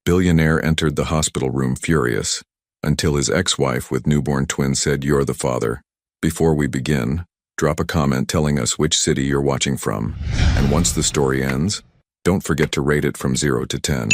Billionaire entered the hospital room furious, until his ex-wife with newborn twins said, "You're the father. Before we begin, drop a comment telling us which city you're watching from. And once the story ends, don't forget to rate it from 0 to 10.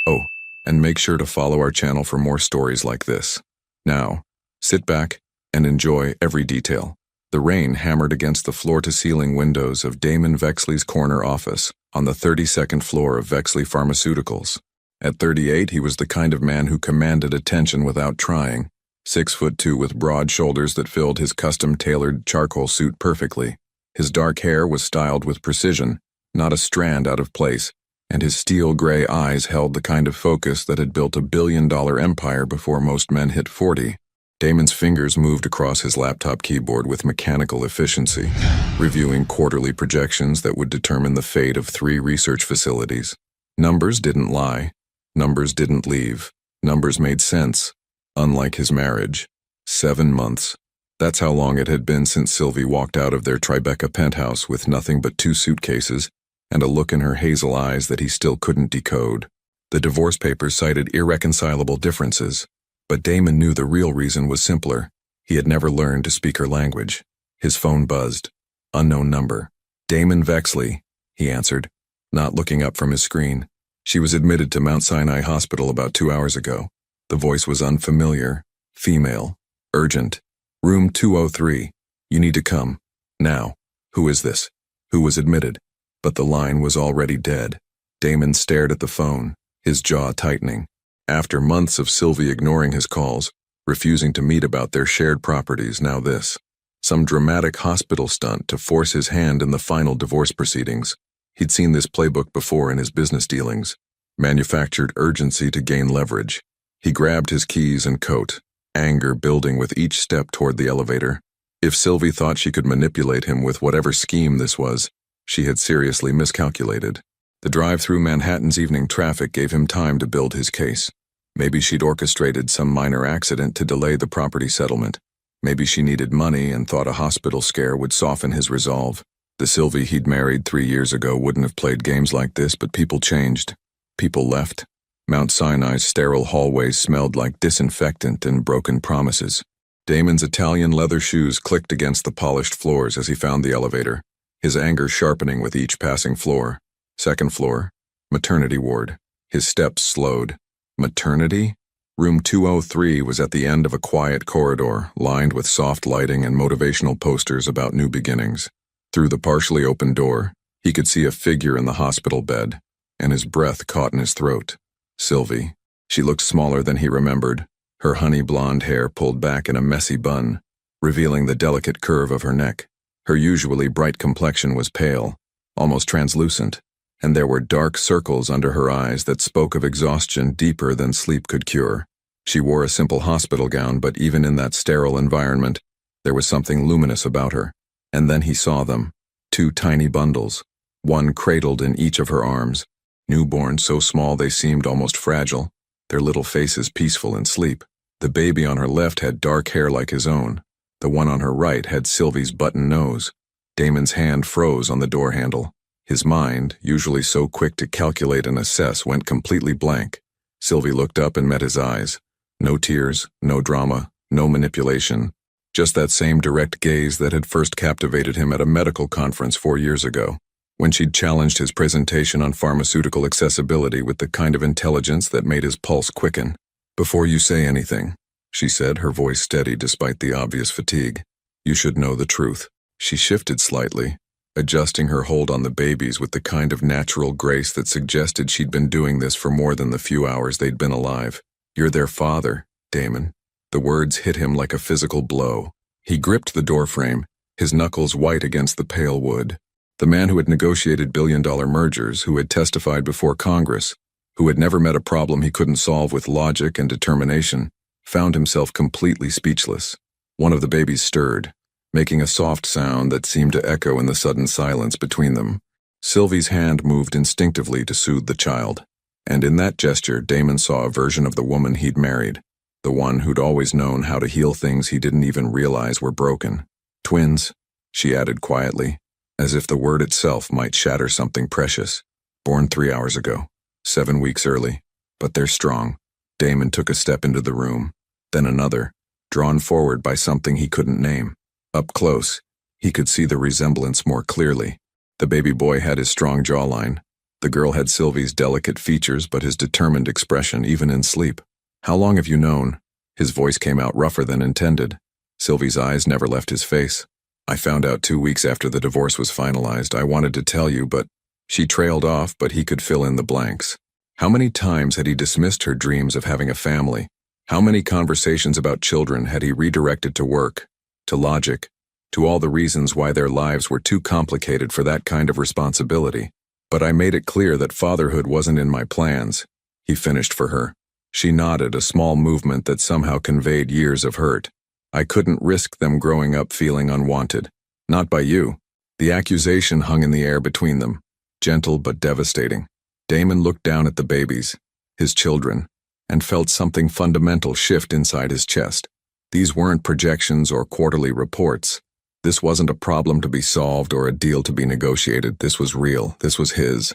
Oh, and make sure to follow our channel for more stories like this. Now, sit back and enjoy every detail." The rain hammered against the floor-to-ceiling windows of Damon Vexley's corner office on the 32nd floor of Vexley Pharmaceuticals. At 38, he was the kind of man who commanded attention without trying. 6'2" with broad shoulders that filled his custom-tailored charcoal suit perfectly. His dark hair was styled with precision, not a strand out of place, and his steel-gray eyes held the kind of focus that had built a billion-dollar empire before most men hit 40. Damon's fingers moved across his laptop keyboard with mechanical efficiency, reviewing quarterly projections that would determine the fate of 3 research facilities. Numbers didn't lie. Numbers didn't leave. Numbers made sense. Unlike his marriage. 7 months. That's how long it had been since Sylvie walked out of their Tribeca penthouse with nothing but 2 suitcases and a look in her hazel eyes that he still couldn't decode. The divorce papers cited irreconcilable differences, but Damon knew the real reason was simpler. He had never learned to speak her language. His phone buzzed. Unknown number. "Damon Vexley," he answered, not looking up from his screen. She was admitted to Mount Sinai Hospital about 2 hours ago. The voice was unfamiliar. Female. Urgent. "Room 203. You need to come. Now." "Who is this?" "Who was admitted?" But the line was already dead. Damon stared at the phone, his jaw tightening. After months of Sylvie ignoring his calls, refusing to meet about their shared properties, now this. Some dramatic hospital stunt to force his hand in the final divorce proceedings. He'd seen this playbook before in his business dealings. Manufactured urgency to gain leverage. He grabbed his keys and coat, anger building with each step toward the elevator. If Sylvie thought she could manipulate him with whatever scheme this was, she had seriously miscalculated. The drive through Manhattan's evening traffic gave him time to build his case. Maybe she'd orchestrated some minor accident to delay the property settlement. Maybe she needed money and thought a hospital scare would soften his resolve. The Sylvie he'd married 3 years ago wouldn't have played games like this, but people changed. People left. Mount Sinai's sterile hallways smelled like disinfectant and broken promises. Damon's Italian leather shoes clicked against the polished floors as he found the elevator, his anger sharpening with each passing floor. 2nd floor. Maternity ward. His steps slowed. Maternity? Room 203 was at the end of a quiet corridor, lined with soft lighting and motivational posters about new beginnings. Through the partially open door, he could see a figure in the hospital bed, and his breath caught in his throat. Sylvie. She looked smaller than he remembered, her honey blonde hair pulled back in a messy bun, revealing the delicate curve of her neck. Her usually bright complexion was pale, almost translucent, and there were dark circles under her eyes that spoke of exhaustion deeper than sleep could cure. She wore a simple hospital gown, but even in that sterile environment, there was something luminous about her. And then he saw them. 2 tiny bundles, one cradled in each of her arms. Newborn, so small they seemed almost fragile, their little faces peaceful in sleep. The baby on her left had dark hair like his own. The one on her right had Sylvie's button nose. Damon's hand froze on the door handle. His mind, usually so quick to calculate and assess, went completely blank. Sylvie looked up and met his eyes. No tears, no drama, no manipulation. Just that same direct gaze that had first captivated him at a medical conference 4 years ago, when she'd challenged his presentation on pharmaceutical accessibility with the kind of intelligence that made his pulse quicken. "Before you say anything," she said, her voice steady despite the obvious fatigue, "you should know the truth." She shifted slightly, adjusting her hold on the babies with the kind of natural grace that suggested she'd been doing this for more than the few hours they'd been alive. "You're their father, Damon." The words hit him like a physical blow. He gripped the doorframe, his knuckles white against the pale wood. The man who had negotiated billion-dollar mergers, who had testified before Congress, who had never met a problem he couldn't solve with logic and determination, found himself completely speechless. One of the babies stirred, making a soft sound that seemed to echo in the sudden silence between them. Sylvie's hand moved instinctively to soothe the child, and in that gesture Damon saw a version of the woman he'd married, the one who'd always known how to heal things he didn't even realize were broken. "Twins," she added quietly, as if the word itself might shatter something precious. "Born 3 hours ago, 7 weeks early." but they're strong. Damon took a step into the room, then another, drawn forward by something he couldn't name. Up close, he could see the resemblance more clearly. The baby boy had his strong jawline. The girl had Sylvie's delicate features but his determined expression even in sleep. "How long have you known?" His voice came out rougher than intended. Sylvie's eyes never left his face. "I found out 2 weeks after the divorce was finalized. I wanted to tell you, but..." She trailed off, but he could fill in the blanks. How many times had he dismissed her dreams of having a family? How many conversations about children had he redirected to work, to logic, to all the reasons why their lives were too complicated for that kind of responsibility? "But I made it clear that fatherhood wasn't in my plans," he finished for her. She nodded, a small movement that somehow conveyed years of hurt. "I couldn't risk them growing up feeling unwanted. Not by you." The accusation hung in the air between them, gentle but devastating. Damon looked down at the babies, his children, and felt something fundamental shift inside his chest. These weren't projections or quarterly reports. This wasn't a problem to be solved or a deal to be negotiated. This was real. This was his.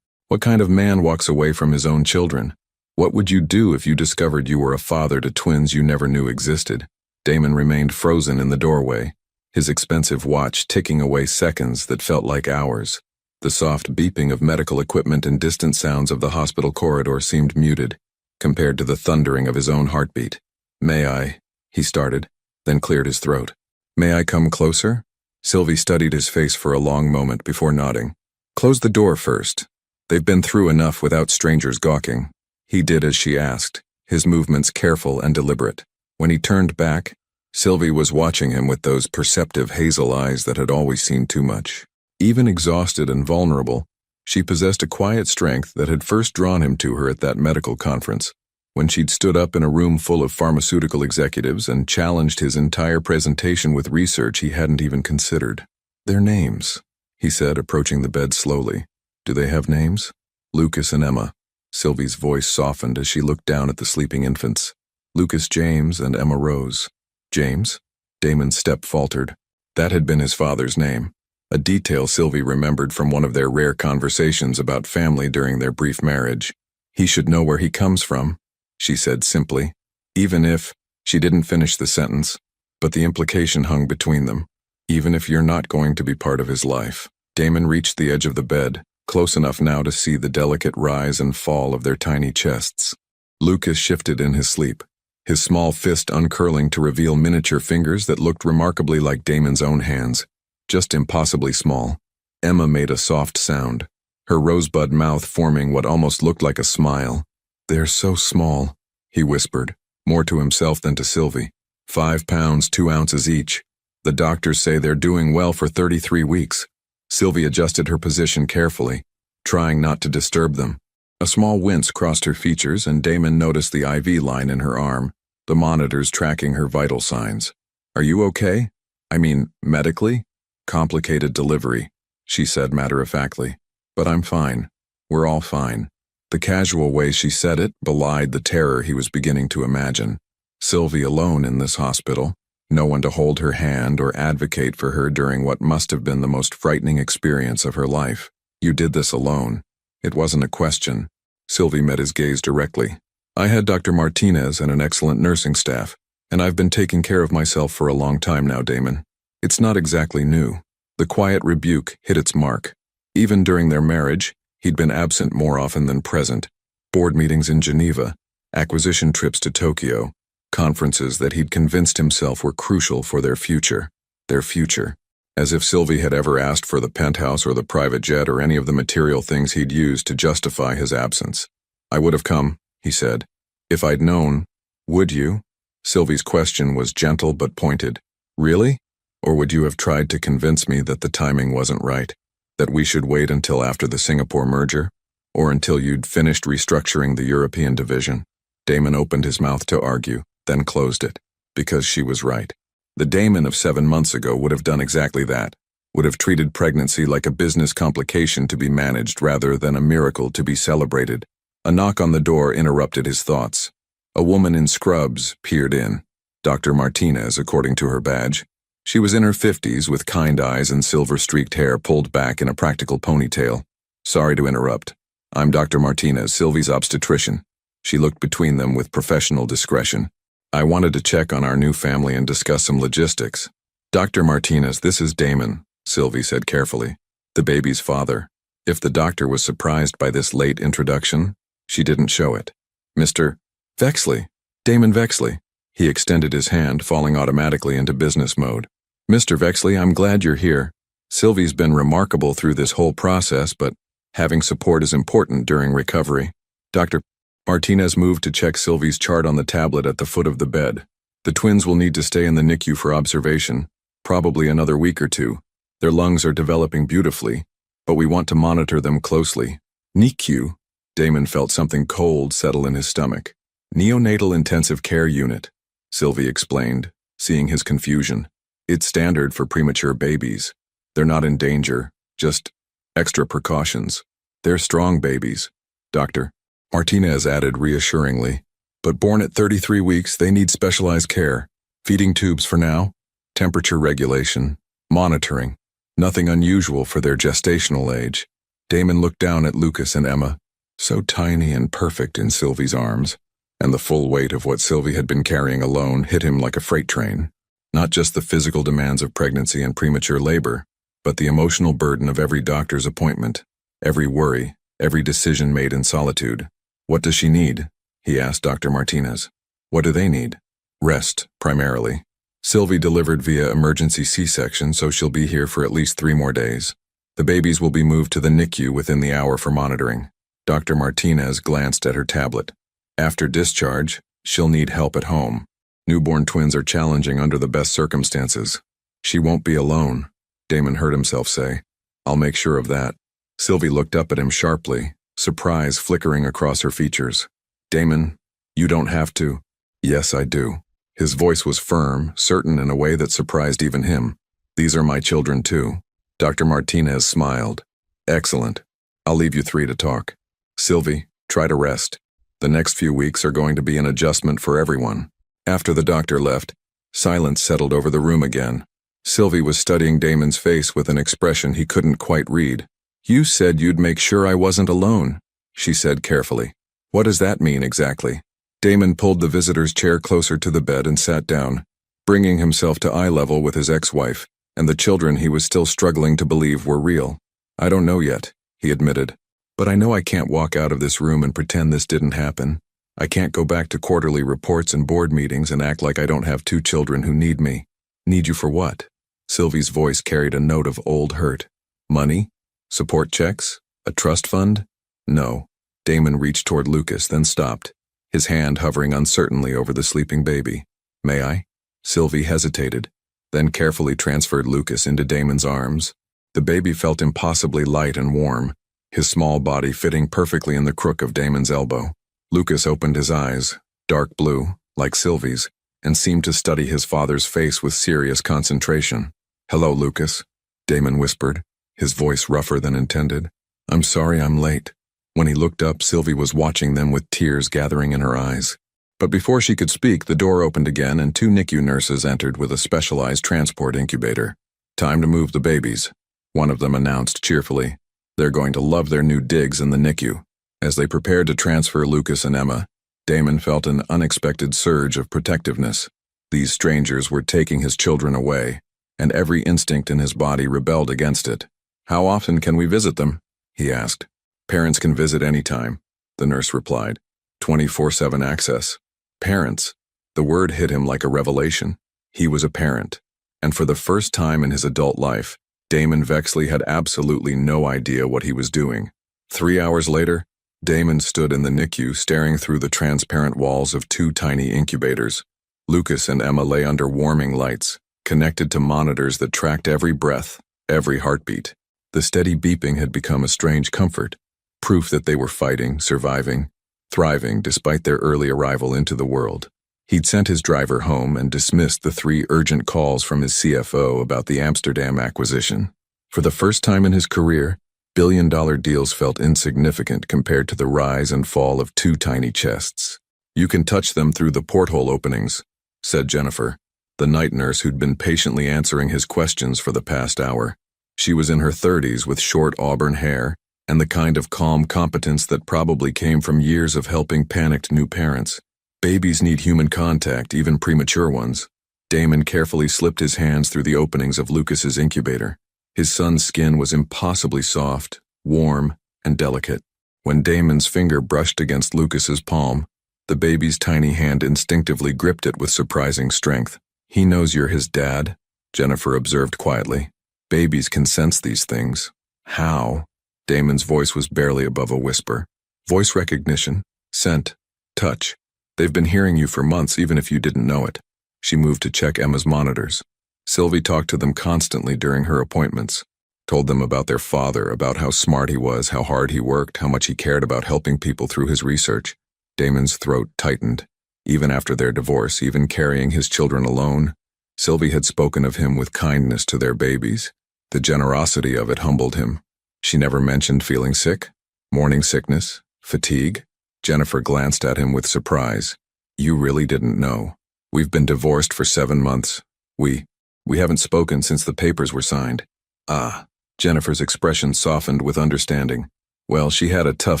What kind of man walks away from his own children? What would you do if you discovered you were a father to twins you never knew existed? Damon remained frozen in the doorway, his expensive watch ticking away seconds that felt like hours. The soft beeping of medical equipment and distant sounds of the hospital corridor seemed muted, compared to the thundering of his own heartbeat. "May I?" he started, then cleared his throat. "May I come closer?" Sylvie studied his face for a long moment before nodding. "Close the door first. They've been through enough without strangers gawking." He did as she asked, his movements careful and deliberate. When he turned back, Sylvie was watching him with those perceptive hazel eyes that had always seen too much. Even exhausted and vulnerable, she possessed a quiet strength that had first drawn him to her at that medical conference, when she'd stood up in a room full of pharmaceutical executives and challenged his entire presentation with research he hadn't even considered. "Their names," he said, approaching the bed slowly. "Do they have names?" "Lucas and Emma." Sylvie's voice softened as she looked down at the sleeping infants. "Lucas James and Emma Rose." "James?" Damon's step faltered. That had been his father's name, a detail Sylvie remembered from one of their rare conversations about family during their brief marriage. "He should know where he comes from," she said simply, even if she didn't finish the sentence, but the implication hung between them. "Even if you're not going to be part of his life." Damon reached the edge of the bed, close enough now to see the delicate rise and fall of their tiny chests. Lucas shifted in his sleep, his small fist uncurling to reveal miniature fingers that looked remarkably like Damon's own hands, just impossibly small. Emma made a soft sound, her rosebud mouth forming what almost looked like a smile. "They're so small," he whispered, more to himself than to Sylvie. 5 pounds, 2 ounces each. The doctors say they're doing well for 33 weeks. Sylvie adjusted her position carefully, trying not to disturb them. A small wince crossed her features, and Damon noticed the IV line in her arm, the monitors tracking her vital signs. "Are you okay? I mean, medically?" "Complicated delivery," she said matter-of-factly. "But I'm fine. We're all fine." The casual way she said it belied the terror he was beginning to imagine. Sylvie alone in this hospital, no one to hold her hand or advocate for her during what must have been the most frightening experience of her life. "You did this alone." It wasn't a question. Sylvie met his gaze directly. "I had Dr. Martinez and an excellent nursing staff, and I've been taking care of myself for a long time now, Damon. It's not exactly new." The quiet rebuke hit its mark. Even during their marriage, he'd been absent more often than present. Board meetings in Geneva, acquisition trips to Tokyo, conferences that he'd convinced himself were crucial for their future. Their future. As if Sylvie had ever asked for the penthouse or the private jet or any of the material things he'd used to justify his absence. "I would have come," he said. "If I'd known." "Would you?" Sylvie's question was gentle but pointed. "Really? Or would you have tried to convince me that the timing wasn't right? That we should wait until after the Singapore merger? Or until you'd finished restructuring the European division?" Damon opened his mouth to argue, then closed it. Because she was right. The Damon of 7 months ago would have done exactly that. Would have treated pregnancy like a business complication to be managed rather than a miracle to be celebrated. A knock on the door interrupted his thoughts. A woman in scrubs peered in. Dr. Martinez, according to her badge. She was in her 50s with kind eyes and silver-streaked hair pulled back in a practical ponytail. "Sorry to interrupt. I'm Dr. Martinez, Sylvie's obstetrician." She looked between them with professional discretion. I wanted to check on our new family and discuss some logistics. Dr. Martinez, this is Damon, Sylvie said carefully, the baby's father. If the doctor was surprised by this late introduction, she didn't show it. Mr. Vexley, Damon Vexley. He extended his hand, falling automatically into business mode. Mr. Vexley, I'm glad you're here. Sylvie's been remarkable through this whole process, but having support is important during recovery. Dr. Martinez moved to check Sylvie's chart on the tablet at the foot of the bed. The twins will need to stay in the NICU for observation, probably another week or two. Their lungs are developing beautifully, but we want to monitor them closely. NICU? Damon felt something cold settle in his stomach. Neonatal Intensive Care Unit, Sylvie explained, seeing his confusion. It's standard for premature babies. They're not in danger, just extra precautions. They're strong babies, Dr. Martinez added reassuringly. But born at 33 weeks, they need specialized care. Feeding tubes for now, temperature regulation, monitoring. Nothing unusual for their gestational age. Damon looked down at Lucas and Emma, so tiny and perfect in Sylvie's arms, and the full weight of what Sylvie had been carrying alone hit him like a freight train. Not just the physical demands of pregnancy and premature labor, but the emotional burden of every doctor's appointment, every worry, every decision made in solitude. What does she need? He asked Dr. Martinez. What do they need? Rest, primarily. Sylvie delivered via emergency C-section, so she'll be here for at least 3 more days. The babies will be moved to the NICU within the hour for monitoring. Dr. Martinez glanced at her tablet. After discharge, she'll need help at home. Newborn twins are challenging under the best circumstances. She won't be alone, Damon heard himself say. I'll make sure of that. Sylvie looked up at him sharply, surprise flickering across her features. Damon, you don't have to. Yes, I do. His voice was firm, certain in a way that surprised even him. These are my children too. Dr. Martinez smiled. Excellent. I'll leave you 3 to talk. Sylvie, try to rest. The next few weeks are going to be an adjustment for everyone. After the doctor left, silence settled over the room again. Sylvie was studying Damon's face with an expression he couldn't quite read. You said you'd make sure I wasn't alone, she said carefully. What does that mean exactly? Damon pulled the visitor's chair closer to the bed and sat down, bringing himself to eye level with his ex-wife and the children he was still struggling to believe were real. I don't know yet, he admitted. But I know I can't walk out of this room and pretend this didn't happen. I can't go back to quarterly reports and board meetings and act like I don't have 2 children who need me. Need you for what? Sylvie's voice carried a note of old hurt. Money? Support checks? A trust fund? No. Damon reached toward Lucas, then stopped, his hand hovering uncertainly over the sleeping baby. May I? Sylvie hesitated, then carefully transferred Lucas into Damon's arms. The baby felt impossibly light and warm, his small body fitting perfectly in the crook of Damon's elbow. Lucas opened his eyes, dark blue, like Sylvie's, and seemed to study his father's face with serious concentration. Hello, Lucas, Damon whispered, his voice rougher than intended. I'm sorry I'm late. When he looked up, Sylvie was watching them with tears gathering in her eyes. But before she could speak, the door opened again and 2 NICU nurses entered with a specialized transport incubator. Time to move the babies, one of them announced cheerfully. They're going to love their new digs in the NICU. As they prepared to transfer Lucas and Emma, Damon felt an unexpected surge of protectiveness. These strangers were taking his children away, and every instinct in his body rebelled against it. How often can we visit them? He asked. Parents can visit anytime, the nurse replied. 24/7 access. Parents. The word hit him like a revelation. He was a parent, and for the first time in his adult life, Damon Vexley had absolutely no idea what he was doing. 3 hours later, Damon stood in the NICU staring through the transparent walls of 2 tiny incubators. Lucas and Emma lay under warming lights, connected to monitors that tracked every breath, every heartbeat. The steady beeping had become a strange comfort, proof that they were fighting, surviving, thriving despite their early arrival into the world. He'd sent his driver home and dismissed the 3 urgent calls from his CFO about the Amsterdam acquisition. For the first time in his career, billion-dollar deals felt insignificant compared to the rise and fall of 2 tiny chests. You can touch them through the porthole openings, said Jennifer, the night nurse who'd been patiently answering his questions for the past hour. She was in her 30s with short auburn hair and the kind of calm competence that probably came from years of helping panicked new parents. Babies need human contact, even premature ones. Damon carefully slipped his hands through the openings of Lucas's incubator. His son's skin was impossibly soft, warm, and delicate. When Damon's finger brushed against Lucas's palm, the baby's tiny hand instinctively gripped it with surprising strength. "He knows you're his dad," Jennifer observed quietly. "Babies can sense these things." "How?" Damon's voice was barely above a whisper. "Voice recognition, scent, touch. They've been hearing you for months, even if you didn't know it." She moved to check Emma's monitors. Sylvie talked to them constantly during her appointments, told them about their father, about how smart he was, how hard he worked, how much he cared about helping people through his research. Damon's throat tightened. Even after their divorce, even carrying his children alone, Sylvie had spoken of him with kindness to their babies. The generosity of it humbled him. She never mentioned feeling sick, morning sickness, fatigue. Jennifer glanced at him with surprise. "You really didn't know. We've been divorced for 7 months. We haven't spoken since the papers were signed." "Ah." Jennifer's expression softened with understanding. "Well, she had a tough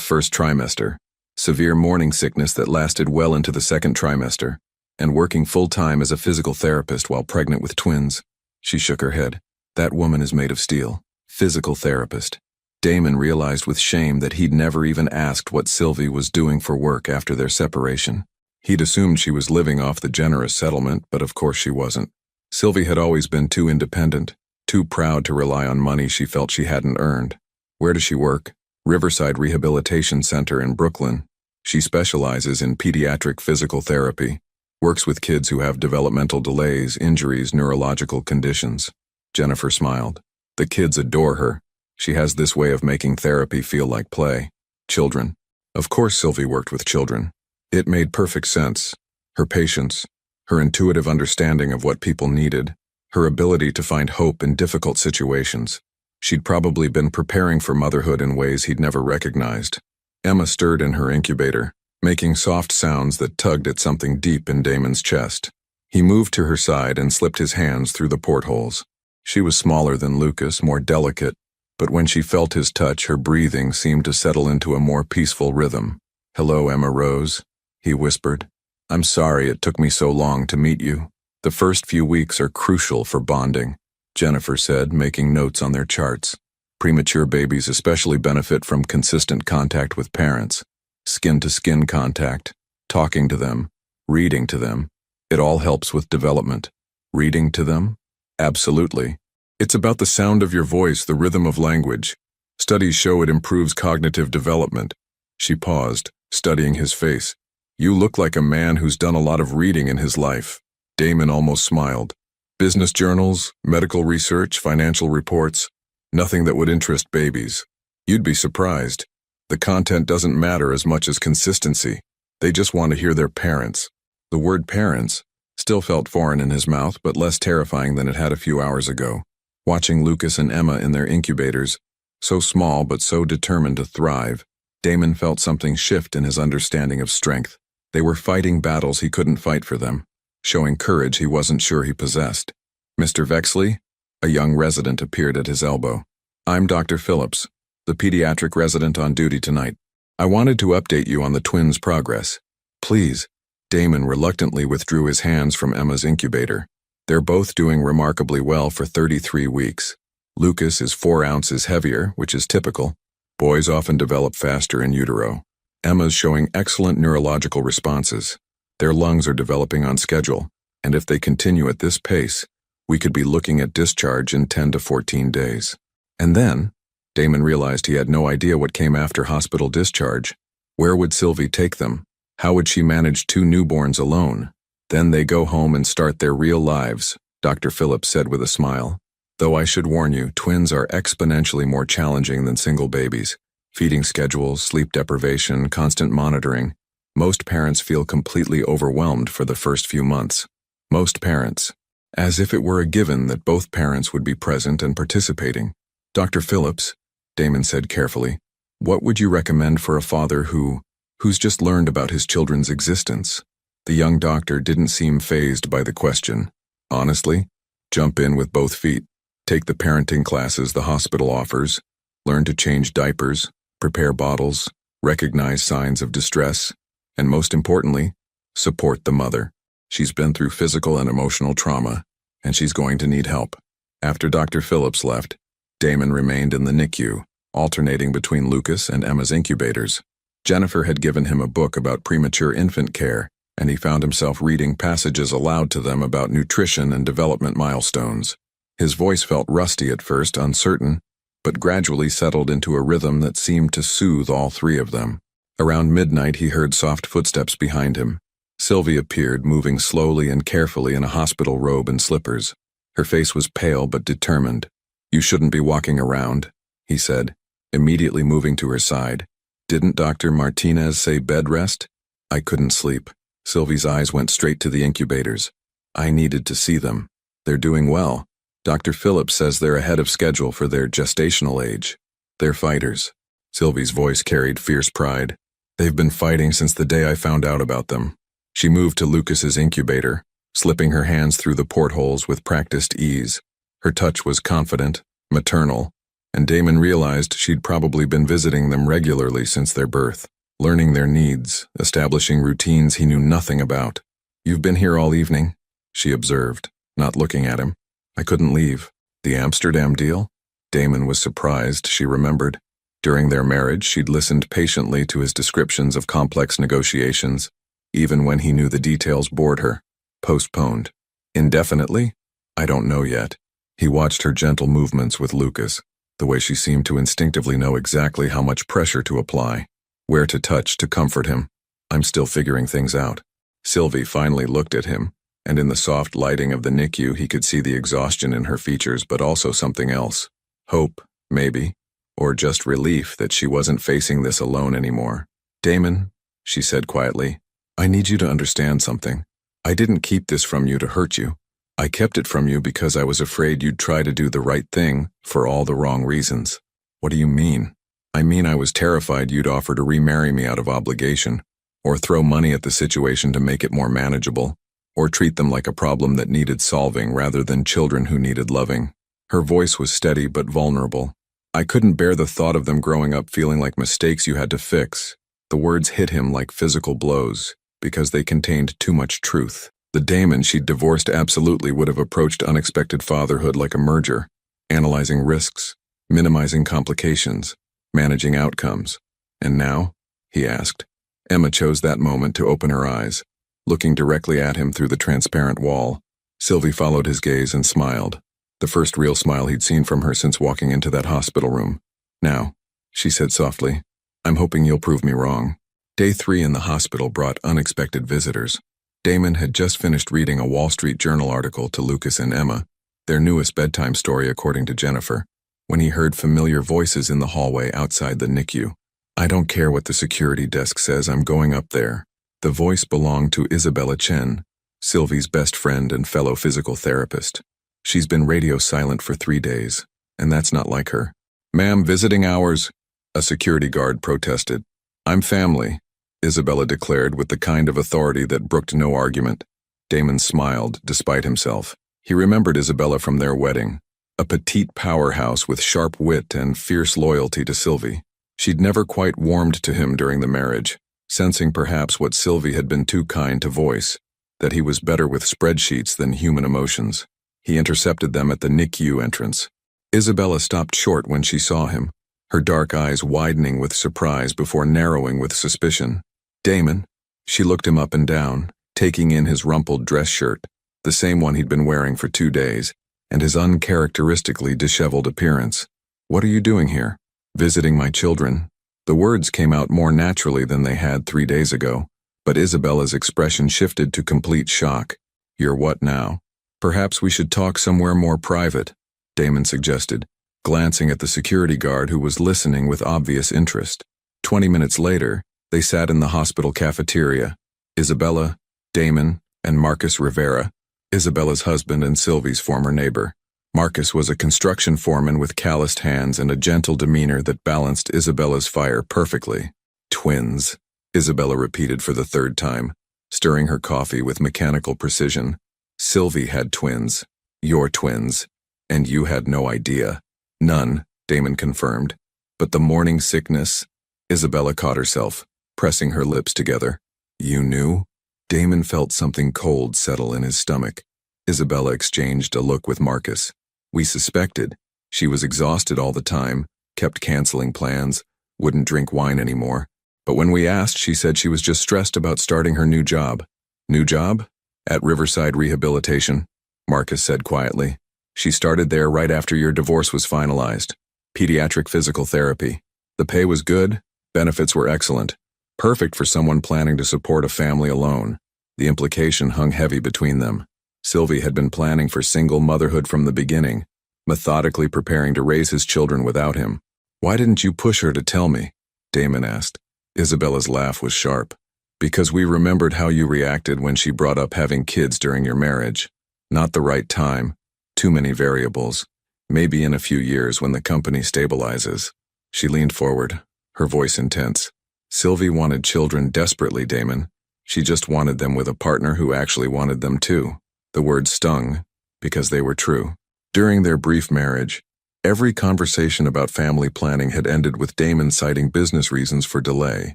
first trimester. Severe morning sickness that lasted well into the second trimester, and working full-time as a physical therapist while pregnant with twins." She shook her head. "That woman is made of steel. Physical therapist." Damon realized with shame that he'd never even asked what Sylvie was doing for work after their separation. He'd assumed she was living off the generous settlement, but of course she wasn't. Sylvie had always been too independent, too proud to rely on money she felt she hadn't earned. "Where does she work?" "Riverside Rehabilitation Center in Brooklyn. She specializes in pediatric physical therapy, works with kids who have developmental delays, injuries, neurological conditions." Jennifer smiled. "The kids adore her. She has this way of making therapy feel like play." "Children." Of course Sylvie worked with children. It made perfect sense. Her patience, her intuitive understanding of what people needed, her ability to find hope in difficult situations. She'd probably been preparing for motherhood in ways he'd never recognized. Emma stirred in her incubator, making soft sounds that tugged at something deep in Damon's chest. He moved to her side and slipped his hands through the portholes. She was smaller than Lucas, more delicate, but when she felt his touch, her breathing seemed to settle into a more peaceful rhythm. "Hello, Emma Rose," he whispered. "I'm sorry it took me so long to meet you. The first few weeks are crucial for bonding," Jennifer said, making notes on their charts. "Premature babies especially benefit from consistent contact with parents. Skin-to-skin contact, talking to them, reading to them. It all helps with development." "Reading to them?" "Absolutely. It's about the sound of your voice, the rhythm of language. Studies show it improves cognitive development." She paused, studying his face. "You look like a man who's done a lot of reading in his life." Damon almost smiled. "Business journals, medical research, financial reports, nothing that would interest babies. You'd be surprised. The content doesn't matter as much as consistency. They just want to hear their parents." The word parents still felt foreign in his mouth, but less terrifying than it had a few hours ago. Watching Lucas and Emma in their incubators, so small but so determined to thrive, Damon felt something shift in his understanding of strength. They were fighting battles he couldn't fight for them, showing courage he wasn't sure he possessed. "Mr. Vexley?" A young resident appeared at his elbow. "I'm Dr. Phillips, the pediatric resident on duty tonight. I wanted to update you on the twins' progress." "Please." Damon reluctantly withdrew his hands from Emma's incubator. "They're both doing remarkably well for 33 weeks. Lucas is 4 ounces heavier, which is typical. Boys often develop faster in utero. Emma's showing excellent neurological responses. Their lungs are developing on schedule, and if they continue at this pace, we could be looking at discharge in 10 to 14 days. And then, Damon realized he had no idea what came after hospital discharge. Where would Sylvie take them? How would she manage 2 newborns alone? Then they go home and start their real lives, Dr. Phillips said with a smile. "Though I should warn you, twins are exponentially more challenging than single babies. Feeding schedules, sleep deprivation, constant monitoring. Most parents feel completely overwhelmed for the first few months. Most parents. As if it were a given that both parents would be present and participating." "Dr. Phillips," Damon said carefully, "what would you recommend for a father who's just learned about his children's existence?" The young doctor didn't seem fazed by the question. "Honestly, jump in with both feet. Take the parenting classes the hospital offers. Learn to change diapers, prepare bottles, recognize signs of distress, and most importantly, support the mother. She's been through physical and emotional trauma, and she's going to need help. After Dr. Phillips left, Damon remained in the NICU, alternating between Lucas and Emma's incubators. Jennifer had given him a book about premature infant care, and he found himself reading passages aloud to them about nutrition and development milestones. His voice felt rusty at first, uncertain, but gradually settled into a rhythm that seemed to soothe all three of them. Around midnight, he heard soft footsteps behind him. Sylvie appeared, moving slowly and carefully in a hospital robe and slippers. Her face was pale but determined. "You shouldn't be walking around," he said, immediately moving to her side. "Didn't Dr. Martinez say bed rest?" "I couldn't sleep." Sylvie's eyes went straight to the incubators. "I needed to see them. They're doing well. Dr. Phillips says they're ahead of schedule for their gestational age. They're fighters." Sylvie's voice carried fierce pride. "They've been fighting since the day I found out about them." She moved to Lucas's incubator, slipping her hands through the portholes with practiced ease. Her touch was confident, maternal, and Damon realized she'd probably been visiting them regularly since their birth, learning their needs, establishing routines he knew nothing about. "You've been here all evening," she observed, not looking at him. "I couldn't leave." "The Amsterdam deal?" Damon was surprised she remembered. During their marriage, she'd listened patiently to his descriptions of complex negotiations, even when he knew the details bored her. "Postponed. Indefinitely?" "I don't know yet." He watched her gentle movements with Lucas, the way she seemed to instinctively know exactly how much pressure to apply, where to touch to comfort him. "I'm still figuring things out." Sylvie finally looked at him, and in the soft lighting of the NICU he could see the exhaustion in her features, but also something else. Hope, maybe, or just relief that she wasn't facing this alone anymore. "Damon," she said quietly, "I need you to understand something. I didn't keep this from you to hurt you. I kept it from you because I was afraid you'd try to do the right thing for all the wrong reasons." "What do you mean?" "I mean I was terrified you'd offer to remarry me out of obligation, or throw money at the situation to make it more manageable, or treat them like a problem that needed solving rather than children who needed loving." Her voice was steady but vulnerable. "I couldn't bear the thought of them growing up feeling like mistakes you had to fix." The words hit him like physical blows, because they contained too much truth. The Damon she'd divorced absolutely would have approached unexpected fatherhood like a merger, analyzing risks, minimizing complications, managing outcomes. "And now?" he asked. Emma chose that moment to open her eyes, looking directly at him through the transparent wall. Sylvie followed his gaze and smiled, the first real smile he'd seen from her since walking into that hospital room. "Now," she said softly, "I'm hoping you'll prove me wrong." Day 3 in the hospital brought unexpected visitors. Damon had just finished reading a Wall Street Journal article to Lucas and Emma, their newest bedtime story according to Jennifer, when he heard familiar voices in the hallway outside the NICU. "I don't care what the security desk says, I'm going up there." The voice belonged to Isabella Chen, Sylvie's best friend and fellow physical therapist. "She's been radio silent for 3 days, and that's not like her." "Ma'am, visiting hours," a security guard protested. "I'm family," Isabella declared with the kind of authority that brooked no argument. Damon smiled, despite himself. He remembered Isabella from their wedding, a petite powerhouse with sharp wit and fierce loyalty to Sylvie. She'd never quite warmed to him during the marriage, sensing perhaps what Sylvie had been too kind to voice, that he was better with spreadsheets than human emotions. He intercepted them at the NICU entrance. Isabella stopped short when she saw him, her dark eyes widening with surprise before narrowing with suspicion. "Damon?" She looked him up and down, taking in his rumpled dress shirt, the same one he'd been wearing for 2 days, and his uncharacteristically disheveled appearance. "What are you doing here?" "Visiting my children." The words came out more naturally than they had 3 days ago, but Isabella's expression shifted to complete shock. "You're what now?" "Perhaps we should talk somewhere more private," Damon suggested, glancing at the security guard who was listening with obvious interest. 20 minutes later, they sat in the hospital cafeteria. Isabella, Damon, and Marcus Rivera, Isabella's husband and Sylvie's former neighbor. Marcus was a construction foreman with calloused hands and a gentle demeanor that balanced Isabella's fire perfectly. "Twins," Isabella repeated for the 3rd time, stirring her coffee with mechanical precision. "Sylvie had twins. Your twins. And you had no idea." "None," Damon confirmed. But the morning sickness, Isabella caught herself, pressing her lips together. You knew? Damon felt something cold settle in his stomach. Isabella exchanged a look with Marcus. We suspected. She was exhausted all the time, kept canceling plans, wouldn't drink wine anymore. But when we asked, she said she was just stressed about starting her new job. New job? At Riverside Rehabilitation, Marcus said quietly. She started there right after your divorce was finalized. Pediatric physical therapy. The pay was good, benefits were excellent. Perfect for someone planning to support a family alone. The implication hung heavy between them. Sylvie had been planning for single motherhood from the beginning, methodically preparing to raise his children without him. Why didn't you push her to tell me? Damon asked. Isabella's laugh was sharp. Because we remembered how you reacted when she brought up having kids during your marriage. Not the right time. Too many variables. Maybe in a few years when the company stabilizes. She leaned forward, her voice intense. Sylvie wanted children desperately, Damon. She just wanted them with a partner who actually wanted them too. The words stung, because they were true. During their brief marriage, every conversation about family planning had ended with Damon citing business reasons for delay,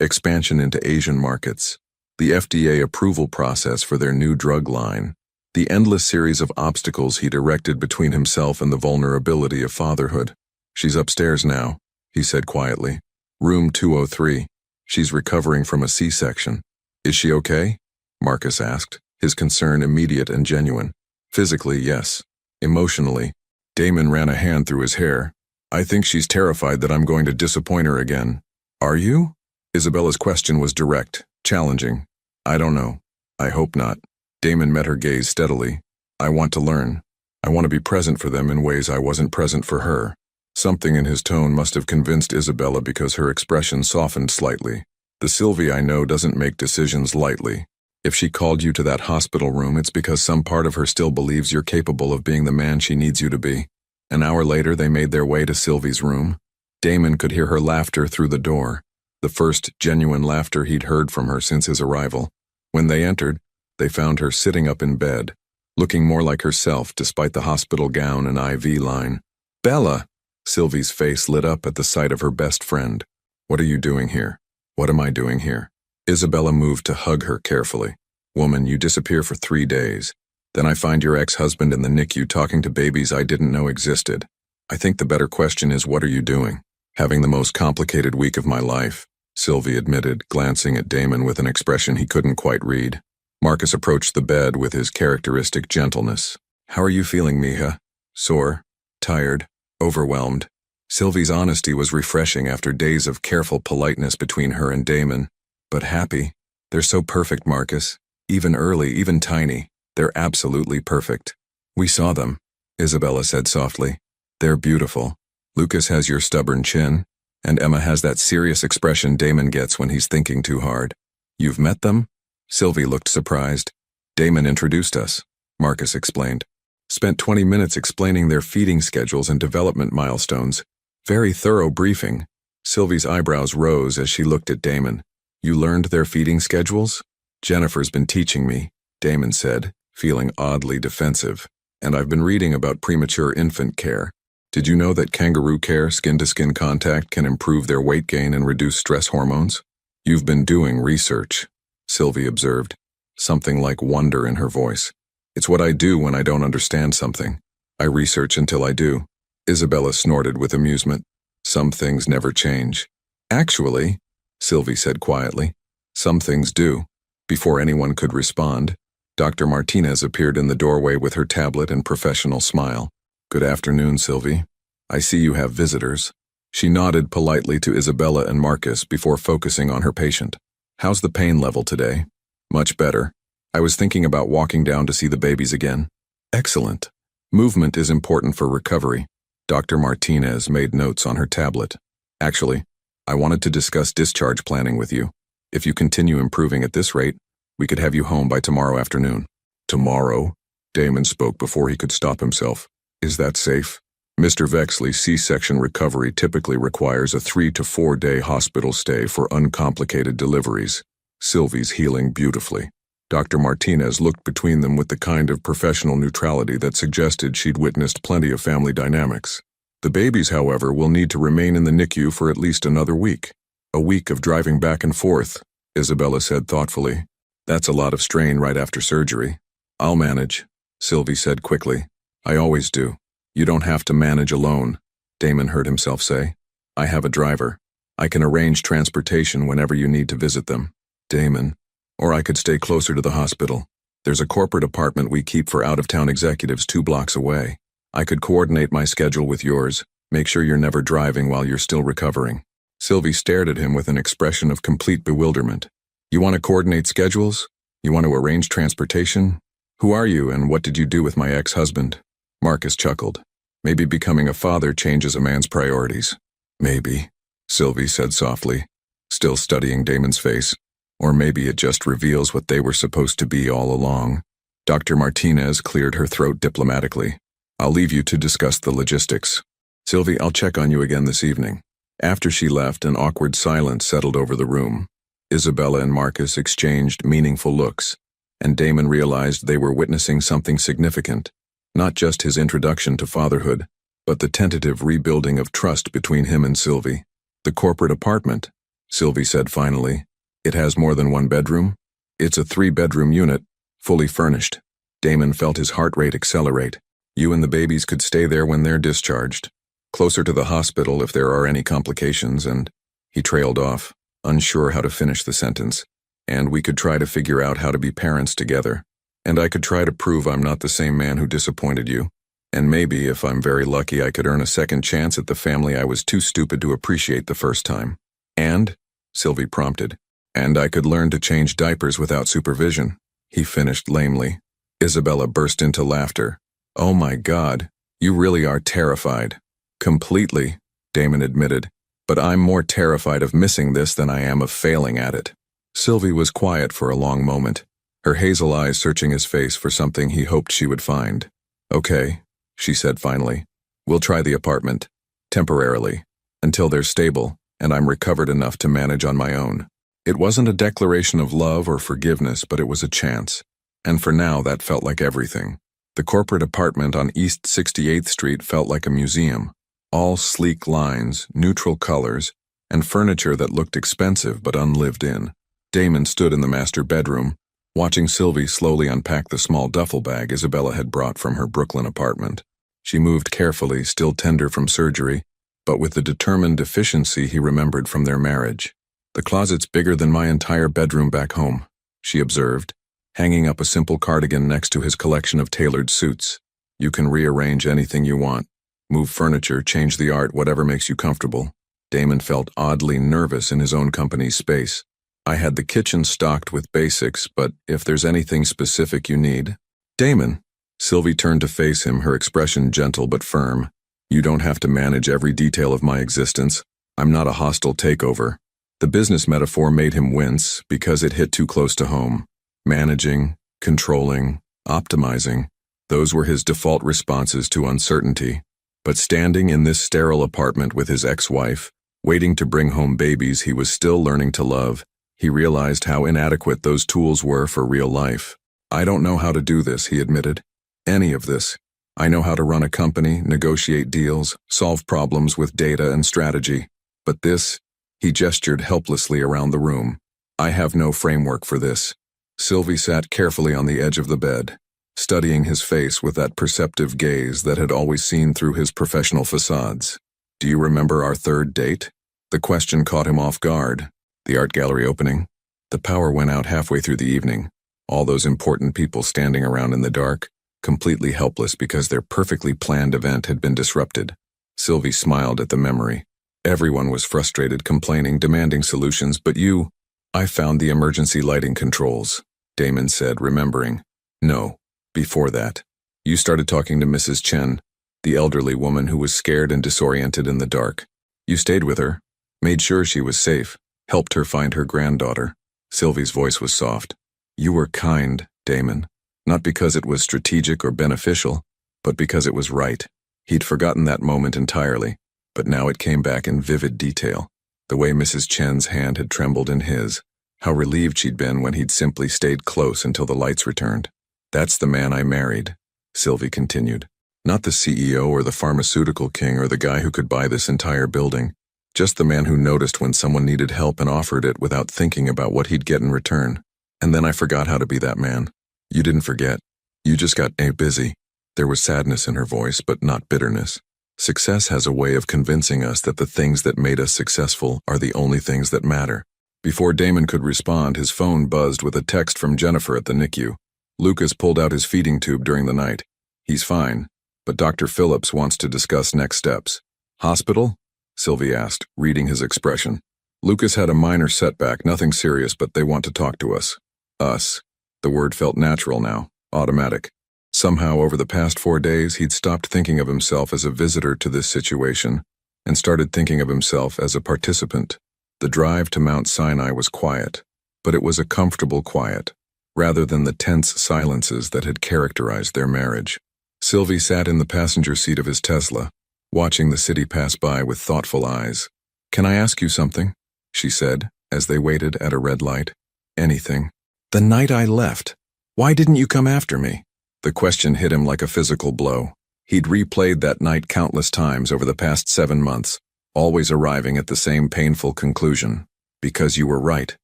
expansion into Asian markets, the FDA approval process for their new drug line, the endless series of obstacles he'd erected between himself and the vulnerability of fatherhood. She's upstairs now, he said quietly. Room 203. She's recovering from a C-section. Is she okay? Marcus asked, his concern immediate and genuine. Physically, yes. Emotionally, Damon ran a hand through his hair. I think she's terrified that I'm going to disappoint her again. Are you? Isabella's question was direct, challenging. I don't know. I hope not. Damon met her gaze steadily. I want to learn. I want to be present for them in ways I wasn't present for her. Something in his tone must have convinced Isabella because her expression softened slightly. The Sylvie I know doesn't make decisions lightly. If she called you to that hospital room, it's because some part of her still believes you're capable of being the man she needs you to be. An hour later, they made their way to Sylvie's room. Damon could hear her laughter through the door, the first genuine laughter he'd heard from her since his arrival. When they entered, they found her sitting up in bed, looking more like herself despite the hospital gown and IV line. Bella! Sylvie's face lit up at the sight of her best friend. What are you doing here? What am I doing here? Isabella moved to hug her carefully. Woman, you disappear for 3 days. Then I find your ex-husband in the NICU talking to babies I didn't know existed. I think the better question is, what are you doing? Having the most complicated week of my life, Sylvie admitted, glancing at Damon with an expression he couldn't quite read. Marcus approached the bed with his characteristic gentleness. How are you feeling, mija? Sore? Tired? Overwhelmed? Sylvie's honesty was refreshing after days of careful politeness between her and Damon. But happy. They're so perfect, Marcus. Even early, even tiny. They're absolutely perfect. We saw them, Isabella said softly. They're beautiful. Lucas has your stubborn chin, and Emma has that serious expression Damon gets when he's thinking too hard. You've met them? Sylvie looked surprised. Damon introduced us, Marcus explained. Spent 20 minutes explaining their feeding schedules and development milestones. Very thorough briefing. Sylvie's eyebrows rose as she looked at Damon. You learned their feeding schedules? Jennifer's been teaching me, Damon said, feeling oddly defensive. And I've been reading about premature infant care. Did you know that kangaroo care, skin-to-skin contact, can improve their weight gain and reduce stress hormones? You've been doing research, Sylvie observed, something like wonder in her voice. It's what I do when I don't understand something. I research until I do. Isabella snorted with amusement. Some things never change. Actually, Sylvie said quietly, some things do. Before anyone could respond, Dr. Martinez appeared in the doorway with her tablet and professional smile. Good afternoon, Sylvie. I see you have visitors. She nodded politely to Isabella and Marcus before focusing on her patient. How's the pain level today? Much better. I was thinking about walking down to see the babies again. Excellent. Movement is important for recovery. Dr. Martinez made notes on her tablet. Actually, I wanted to discuss discharge planning with you. If you continue improving at this rate, we could have you home by tomorrow afternoon. Tomorrow? Damon spoke before he could stop himself. Is that safe? Mr. Vexley's C-section recovery typically requires a 3 to 4 day hospital stay for uncomplicated deliveries. Sylvie's healing beautifully. Dr. Martinez looked between them with the kind of professional neutrality that suggested she'd witnessed plenty of family dynamics. The babies, however, will need to remain in the NICU for at least another week. A week of driving back and forth, Isabella said thoughtfully. That's a lot of strain right after surgery. I'll manage, Sylvie said quickly. I always do. You don't have to manage alone, Damon heard himself say. I have a driver. I can arrange transportation whenever you need to visit them. Damon. Or I could stay closer to the hospital. There's a corporate apartment we keep for out-of-town executives 2 blocks away. I could coordinate my schedule with yours, make sure you're never driving while you're still recovering. Sylvie stared at him with an expression of complete bewilderment. You want to coordinate schedules? You want to arrange transportation? Who are you and what did you do with my ex-husband? Marcus chuckled. Maybe becoming a father changes a man's priorities. Maybe, Sylvie said softly, still studying Damon's face. Or maybe it just reveals what they were supposed to be all along. Dr. Martinez cleared her throat diplomatically. I'll leave you to discuss the logistics. Sylvie, I'll check on you again this evening. After she left, an awkward silence settled over the room. Isabella and Marcus exchanged meaningful looks, and Damon realized they were witnessing something significant. Not just his introduction to fatherhood, but the tentative rebuilding of trust between him and Sylvie. The corporate apartment, Sylvie said finally. It has more than 1 bedroom? It's a 3-bedroom unit, fully furnished. Damon felt his heart rate accelerate. You and the babies could stay there when they're discharged. Closer to the hospital if there are any complications, and he trailed off, unsure how to finish the sentence. And we could try to figure out how to be parents together. And I could try to prove I'm not the same man who disappointed you. And maybe, if I'm very lucky, I could earn a second chance at the family I was too stupid to appreciate the first time. And? Sylvie prompted. And I could learn to change diapers without supervision, he finished lamely. Isabella burst into laughter. Oh my God, you really are terrified. Completely, Damon admitted. But I'm more terrified of missing this than I am of failing at it. Sylvie was quiet for a long moment, her hazel eyes searching his face for something he hoped she would find. Okay, she said finally. We'll try the apartment. Temporarily. Until they're stable, and I'm recovered enough to manage on my own. It wasn't a declaration of love or forgiveness, but it was a chance. And for now, that felt like everything. The corporate apartment on East 68th Street felt like a museum. All sleek lines, neutral colors, and furniture that looked expensive but unlived in. Damon stood in the master bedroom, watching Sylvie slowly unpack the small duffel bag Isabella had brought from her Brooklyn apartment. She moved carefully, still tender from surgery, but with the determined efficiency he remembered from their marriage. The closet's bigger than my entire bedroom back home, she observed, hanging up a simple cardigan next to his collection of tailored suits. You can rearrange anything you want. Move furniture, change the art, whatever makes you comfortable. Damon felt oddly nervous in his own company's space. I had the kitchen stocked with basics, but if there's anything specific you need... Damon! Sylvie turned to face him, her expression gentle but firm. You don't have to manage every detail of my existence. I'm not a hostile takeover. The business metaphor made him wince because it hit too close to home. Managing, controlling, optimizing, those were his default responses to uncertainty. But standing in this sterile apartment with his ex-wife, waiting to bring home babies he was still learning to love, he realized how inadequate those tools were for real life. I don't know how to do this, he admitted. Any of this. I know how to run a company, negotiate deals, solve problems with data and strategy. But this... He gestured helplessly around the room. I have no framework for this. Sylvie sat carefully on the edge of the bed, studying his face with that perceptive gaze that had always seen through his professional facades. Do you remember our 3rd date? The question caught him off guard. The art gallery opening. The power went out halfway through the evening. All those important people standing around in the dark, completely helpless because their perfectly planned event had been disrupted. Sylvie smiled at the memory. Everyone was frustrated, complaining, demanding solutions, but you... I found the emergency lighting controls, Damon said, remembering. No, before that. You started talking to Mrs. Chen, the elderly woman who was scared and disoriented in the dark. You stayed with her, made sure she was safe, helped her find her granddaughter. Sylvie's voice was soft. You were kind, Damon. Not because it was strategic or beneficial, but because it was right. He'd forgotten that moment entirely. But now it came back in vivid detail. The way Mrs. Chen's hand had trembled in his, how relieved she'd been when he'd simply stayed close until the lights returned. That's the man I married, Sylvie continued. Not the CEO or the pharmaceutical king or the guy who could buy this entire building. Just the man who noticed when someone needed help and offered it without thinking about what he'd get in return. And then I forgot how to be that man. You didn't forget. You just got busy. There was sadness in her voice, but not bitterness. Success has a way of convincing us that the things that made us successful are the only things that matter. Before Damon could respond, his phone buzzed with a text from Jennifer at the NICU. Lucas pulled out his feeding tube during the night. He's fine, but Dr. Phillips wants to discuss next steps. Hospital? Sylvie asked, reading his expression. Lucas had a minor setback, nothing serious, but they want to talk to us. Us. The word felt natural now, automatic. Somehow, over the past 4 days, he'd stopped thinking of himself as a visitor to this situation and started thinking of himself as a participant. The drive to Mount Sinai was quiet, but it was a comfortable quiet, rather than the tense silences that had characterized their marriage. Sylvie sat in the passenger seat of his Tesla, watching the city pass by with thoughtful eyes. "Can I ask you something?" she said, as they waited at a red light. "Anything." "The night I left, why didn't you come after me?" The question hit him like a physical blow. He'd replayed that night countless times over the past 7 months, always arriving at the same painful conclusion. "Because you were right,"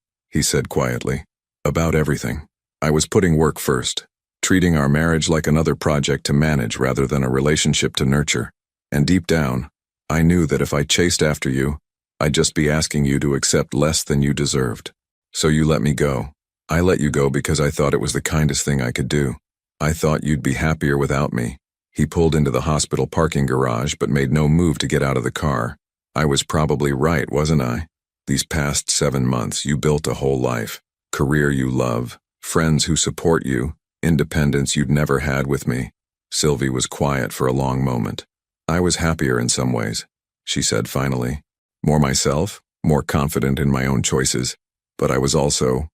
he said quietly. "About everything. I was putting work first, treating our marriage like another project to manage rather than a relationship to nurture. And deep down, I knew that if I chased after you, I'd just be asking you to accept less than you deserved. So you let me go. I let you go because I thought it was the kindest thing I could do. I thought you'd be happier without me." He pulled into the hospital parking garage but made no move to get out of the car. "I was probably right, wasn't I? These past 7 months, you built a whole life. Career you love, friends who support you, independence you'd never had with me." Sylvie was quiet for a long moment. "I was happier in some ways," she said finally. "More myself, more confident in my own choices. But I was also,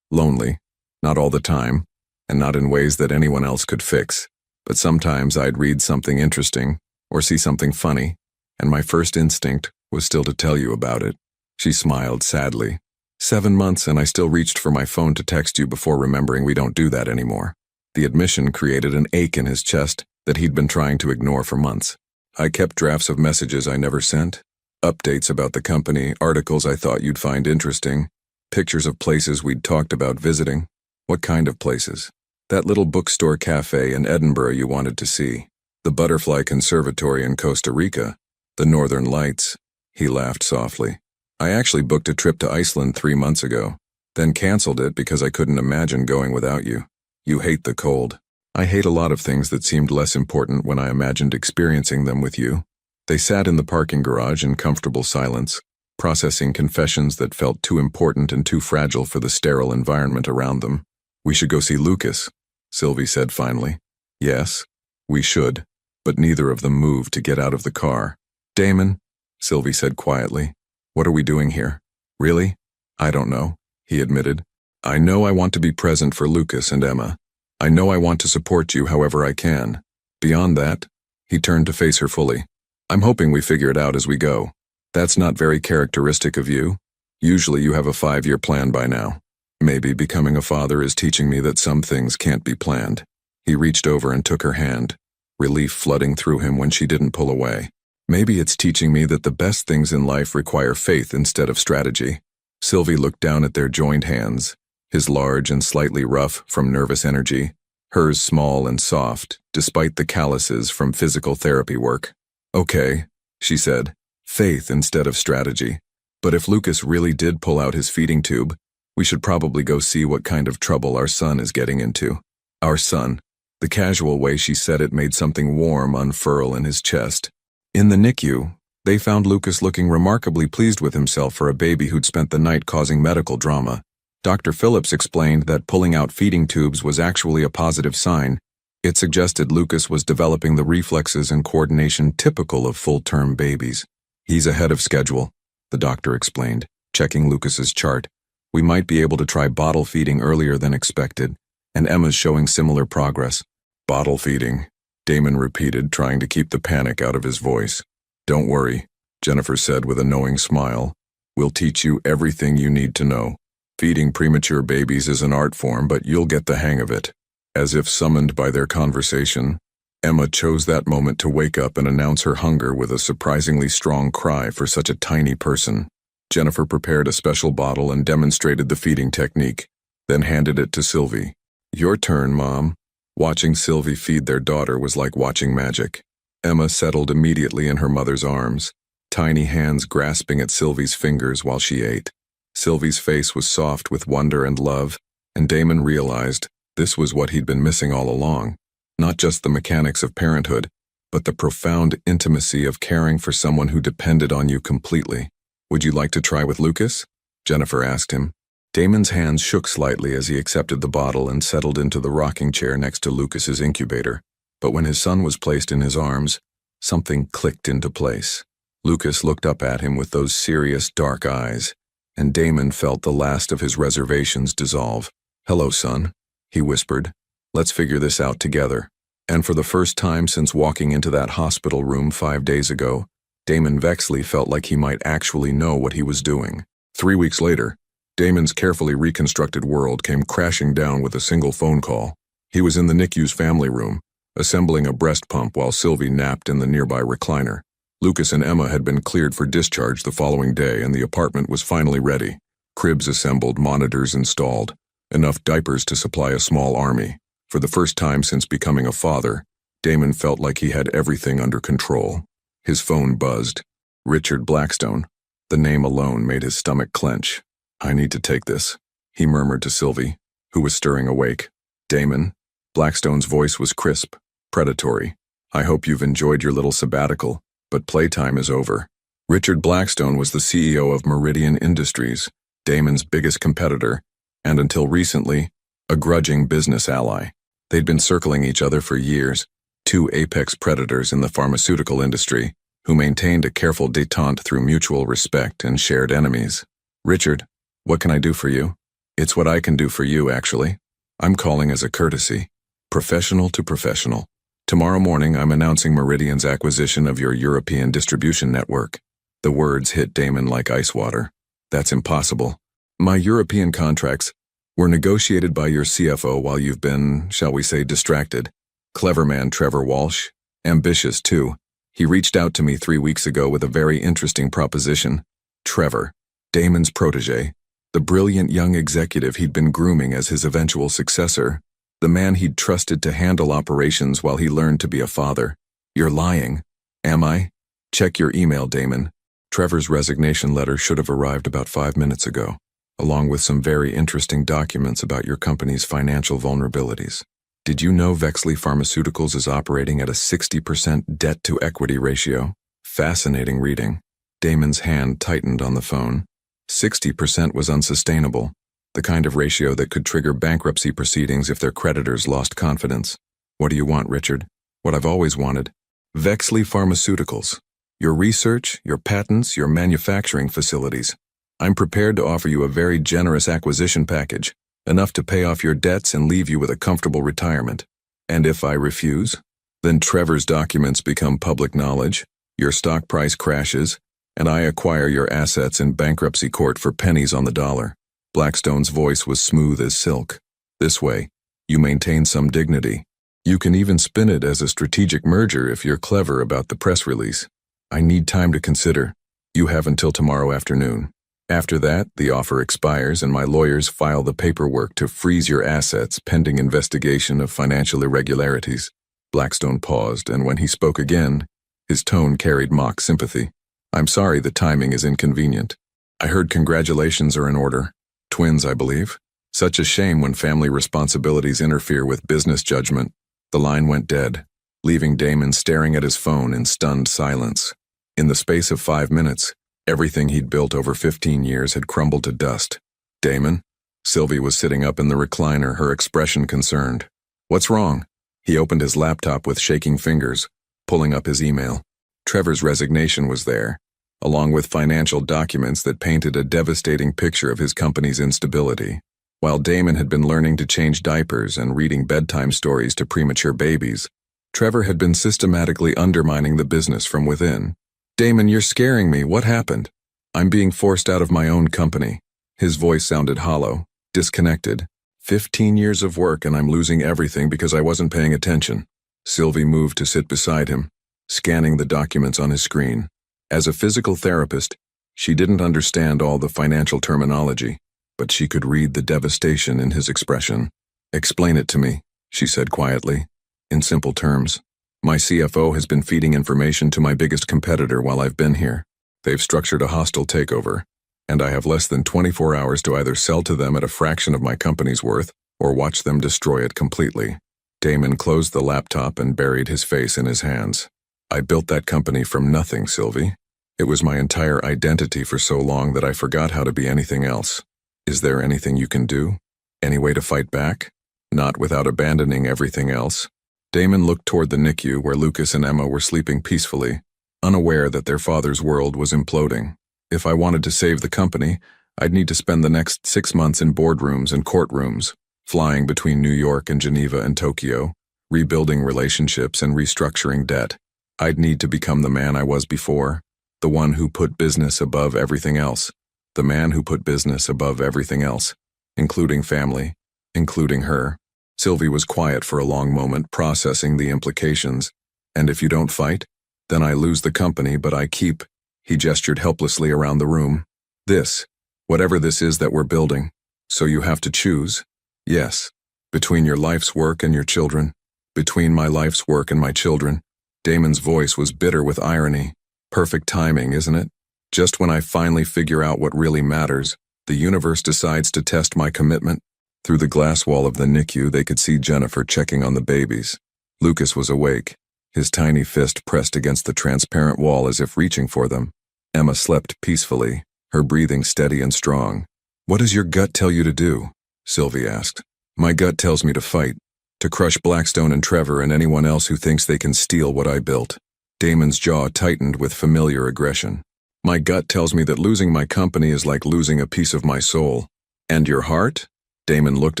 lonely. Not all the time, and not in ways that anyone else could fix. But sometimes I'd read something interesting, or see something funny, and my first instinct was still to tell you about it." She smiled sadly. 7 months and I still reached for my phone to text you before remembering we don't do that anymore." The admission created an ache in his chest that he'd been trying to ignore for months. "I kept drafts of messages I never sent, updates about the company, articles I thought you'd find interesting, pictures of places we'd talked about visiting." "What kind of places?" "That little bookstore cafe in Edinburgh you wanted to see, the Butterfly Conservatory in Costa Rica, the Northern Lights." He laughed softly. "I actually booked a trip to Iceland 3 months ago, then canceled it because I couldn't imagine going without you. You hate the cold." "I hate a lot of things that seemed less important when I imagined experiencing them with you." They sat in the parking garage in comfortable silence, processing confessions that felt too important and too fragile for the sterile environment around them. "We should go see Lucas," Sylvie said finally. "Yes, we should," but neither of them moved to get out of the car. "Damon," Sylvie said quietly, "what are we doing here?" "Really? I don't know," he admitted. "I know I want to be present for Lucas and Emma. I know I want to support you however I can. Beyond that," he turned to face her fully, "I'm hoping we figure it out as we go. That's not very characteristic of you. Usually you have a 5-year plan by now. Maybe becoming a father is teaching me that some things can't be planned." He reached over and took her hand, relief flooding through him when she didn't pull away. "Maybe it's teaching me that the best things in life require faith instead of strategy." Sylvie looked down at their joined hands, his large and slightly rough from nervous energy, hers small and soft, despite the calluses from physical therapy work. "Okay," she said, "faith instead of strategy. But if Lucas really did pull out his feeding tube, we should probably go see what kind of trouble our son is getting into." Our son. The casual way she said it made something warm unfurl in his chest. In the NICU, they found Lucas looking remarkably pleased with himself for a baby who'd spent the night causing medical drama. Dr. Phillips explained that pulling out feeding tubes was actually a positive sign. It suggested Lucas was developing the reflexes and coordination typical of full-term babies. "He's ahead of schedule," the doctor explained, checking Lucas's chart. "We might be able to try bottle feeding earlier than expected, and Emma's showing similar progress." "Bottle feeding," Damon repeated, trying to keep the panic out of his voice. "Don't worry," Jennifer said with a knowing smile. "We'll teach you everything you need to know. Feeding premature babies is an art form, but you'll get the hang of it." As if summoned by their conversation, Emma chose that moment to wake up and announce her hunger with a surprisingly strong cry for such a tiny person. Jennifer prepared a special bottle and demonstrated the feeding technique, then handed it to Sylvie. "Your turn, Mom." Watching Sylvie feed their daughter was like watching magic. Emma settled immediately in her mother's arms, tiny hands grasping at Sylvie's fingers while she ate. Sylvie's face was soft with wonder and love, and Damon realized this was what he'd been missing all along. Not just the mechanics of parenthood, but the profound intimacy of caring for someone who depended on you completely. "Would you like to try with Lucas?" Jennifer asked him. Damon's hands shook slightly as he accepted the bottle and settled into the rocking chair next to Lucas's incubator. But when his son was placed in his arms, something clicked into place. Lucas looked up at him with those serious, dark eyes, and Damon felt the last of his reservations dissolve. "Hello, son," he whispered. "Let's figure this out together." And for the first time since walking into that hospital room 5 days ago, Damon Vexley felt like he might actually know what he was doing. 3 weeks later, Damon's carefully reconstructed world came crashing down with a single phone call. He was in the NICU's family room, assembling a breast pump while Sylvie napped in the nearby recliner. Lucas and Emma had been cleared for discharge the following day, and the apartment was finally ready. Cribs assembled, monitors installed, enough diapers to supply a small army. For the first time since becoming a father, Damon felt like he had everything under control. His phone buzzed. Richard Blackstone. The name alone made his stomach clench. "I need to take this," he murmured to Sylvie, who was stirring awake. "Damon." Blackstone's voice was crisp, predatory. "I hope you've enjoyed your little sabbatical, but playtime is over." Richard Blackstone was the CEO of Meridian Industries, Damon's biggest competitor, and until recently, a grudging business ally. They'd been circling each other for years, two apex predators in the pharmaceutical industry, who maintained a careful détente through mutual respect and shared enemies. "Richard, what can I do for you?" "It's what I can do for you, actually. I'm calling as a courtesy. Professional to professional. Tomorrow morning I'm announcing Meridian's acquisition of your European distribution network." The words hit Damon like ice water. "That's impossible. My European contracts were negotiated by your CFO while you've been, shall we say, distracted. Clever man Trevor Walsh. Ambitious, too. He reached out to me 3 weeks ago with a very interesting proposition. Trevor, Damon's protege, the brilliant young executive he'd been grooming as his eventual successor, the man he'd trusted to handle operations while he learned to be a father. You're lying. Am I? Check your email, Damon." Trevor's resignation letter should have arrived about 5 minutes ago, along with some very interesting documents about your company's financial vulnerabilities. Did you know Vexley Pharmaceuticals is operating at a 60% debt-to-equity ratio? Fascinating reading. Damon's hand tightened on the phone. 60% was unsustainable, the kind of ratio that could trigger bankruptcy proceedings if their creditors lost confidence. "What do you want, Richard?" "What I've always wanted. Vexley Pharmaceuticals. Your research, your patents, your manufacturing facilities. I'm prepared to offer you a very generous acquisition package, enough to pay off your debts and leave you with a comfortable retirement. And if I refuse, then Trevor's documents become public knowledge, your stock price crashes, and I acquire your assets in bankruptcy court for pennies on the dollar." Blackstone's voice was smooth as silk. "This way, you maintain some dignity. You can even spin it as a strategic merger if you're clever about the press release. I need time to consider. You have until tomorrow afternoon. After that, the offer expires and my lawyers file the paperwork to freeze your assets pending investigation of financial irregularities." Blackstone paused, and when he spoke again, his tone carried mock sympathy. "I'm sorry the timing is inconvenient. I heard congratulations are in order. Twins, I believe. Such a shame when family responsibilities interfere with business judgment." The line went dead, leaving Damon staring at his phone in stunned silence. In the space of 5 minutes, everything he'd built over 15 years had crumbled to dust. "Damon?" Sylvie was sitting up in the recliner, her expression concerned. "What's wrong?" He opened his laptop with shaking fingers, pulling up his email. Trevor's resignation was there, along with financial documents that painted a devastating picture of his company's instability. While Damon had been learning to change diapers and reading bedtime stories to premature babies, Trevor had been systematically undermining the business from within. "Damon, you're scaring me. What happened?" "I'm being forced out of my own company." His voice sounded hollow, disconnected. 15 years of work and I'm losing everything because I wasn't paying attention. Sylvie moved to sit beside him, scanning the documents on his screen. As a physical therapist, she didn't understand all the financial terminology, but she could read the devastation in his expression. "Explain it to me," she said quietly. "In simple terms, my CFO has been feeding information to my biggest competitor while I've been here. They've structured a hostile takeover, and I have less than 24 hours to either sell to them at a fraction of my company's worth or watch them destroy it completely." Damon closed the laptop and buried his face in his hands. "I built that company from nothing, Sylvie. It was my entire identity for so long that I forgot how to be anything else. Is there anything you can do? Any way to fight back? Not without abandoning everything else." Damon looked toward the NICU where Lucas and Emma were sleeping peacefully, unaware that their father's world was imploding. "If I wanted to save the company, I'd need to spend the next 6 months in boardrooms and courtrooms, flying between New York and Geneva and Tokyo, rebuilding relationships and restructuring debt. I'd need to become the man I was before, the one who put business above everything else, the man who put business above everything else, including family, including her." Sylvie was quiet for a long moment, processing the implications. "And if you don't fight? Then I lose the company, but I keep—" He gestured helplessly around the room. "This, whatever this is that we're building. So you have to choose. Yes, between your life's work and your children. Between my life's work and my children." Damon's voice was bitter with irony. "Perfect timing, isn't it? Just when I finally figure out what really matters, the universe decides to test my commitment." Through the glass wall of the NICU, they could see Jennifer checking on the babies. Lucas was awake, his tiny fist pressed against the transparent wall as if reaching for them. Emma slept peacefully, her breathing steady and strong. "What does your gut tell you to do?" Sylvie asked. "My gut tells me to fight, to crush Blackstone and Trevor and anyone else who thinks they can steal what I built." Damon's jaw tightened with familiar aggression. "My gut tells me that losing my company is like losing a piece of my soul." "And your heart?" Damon looked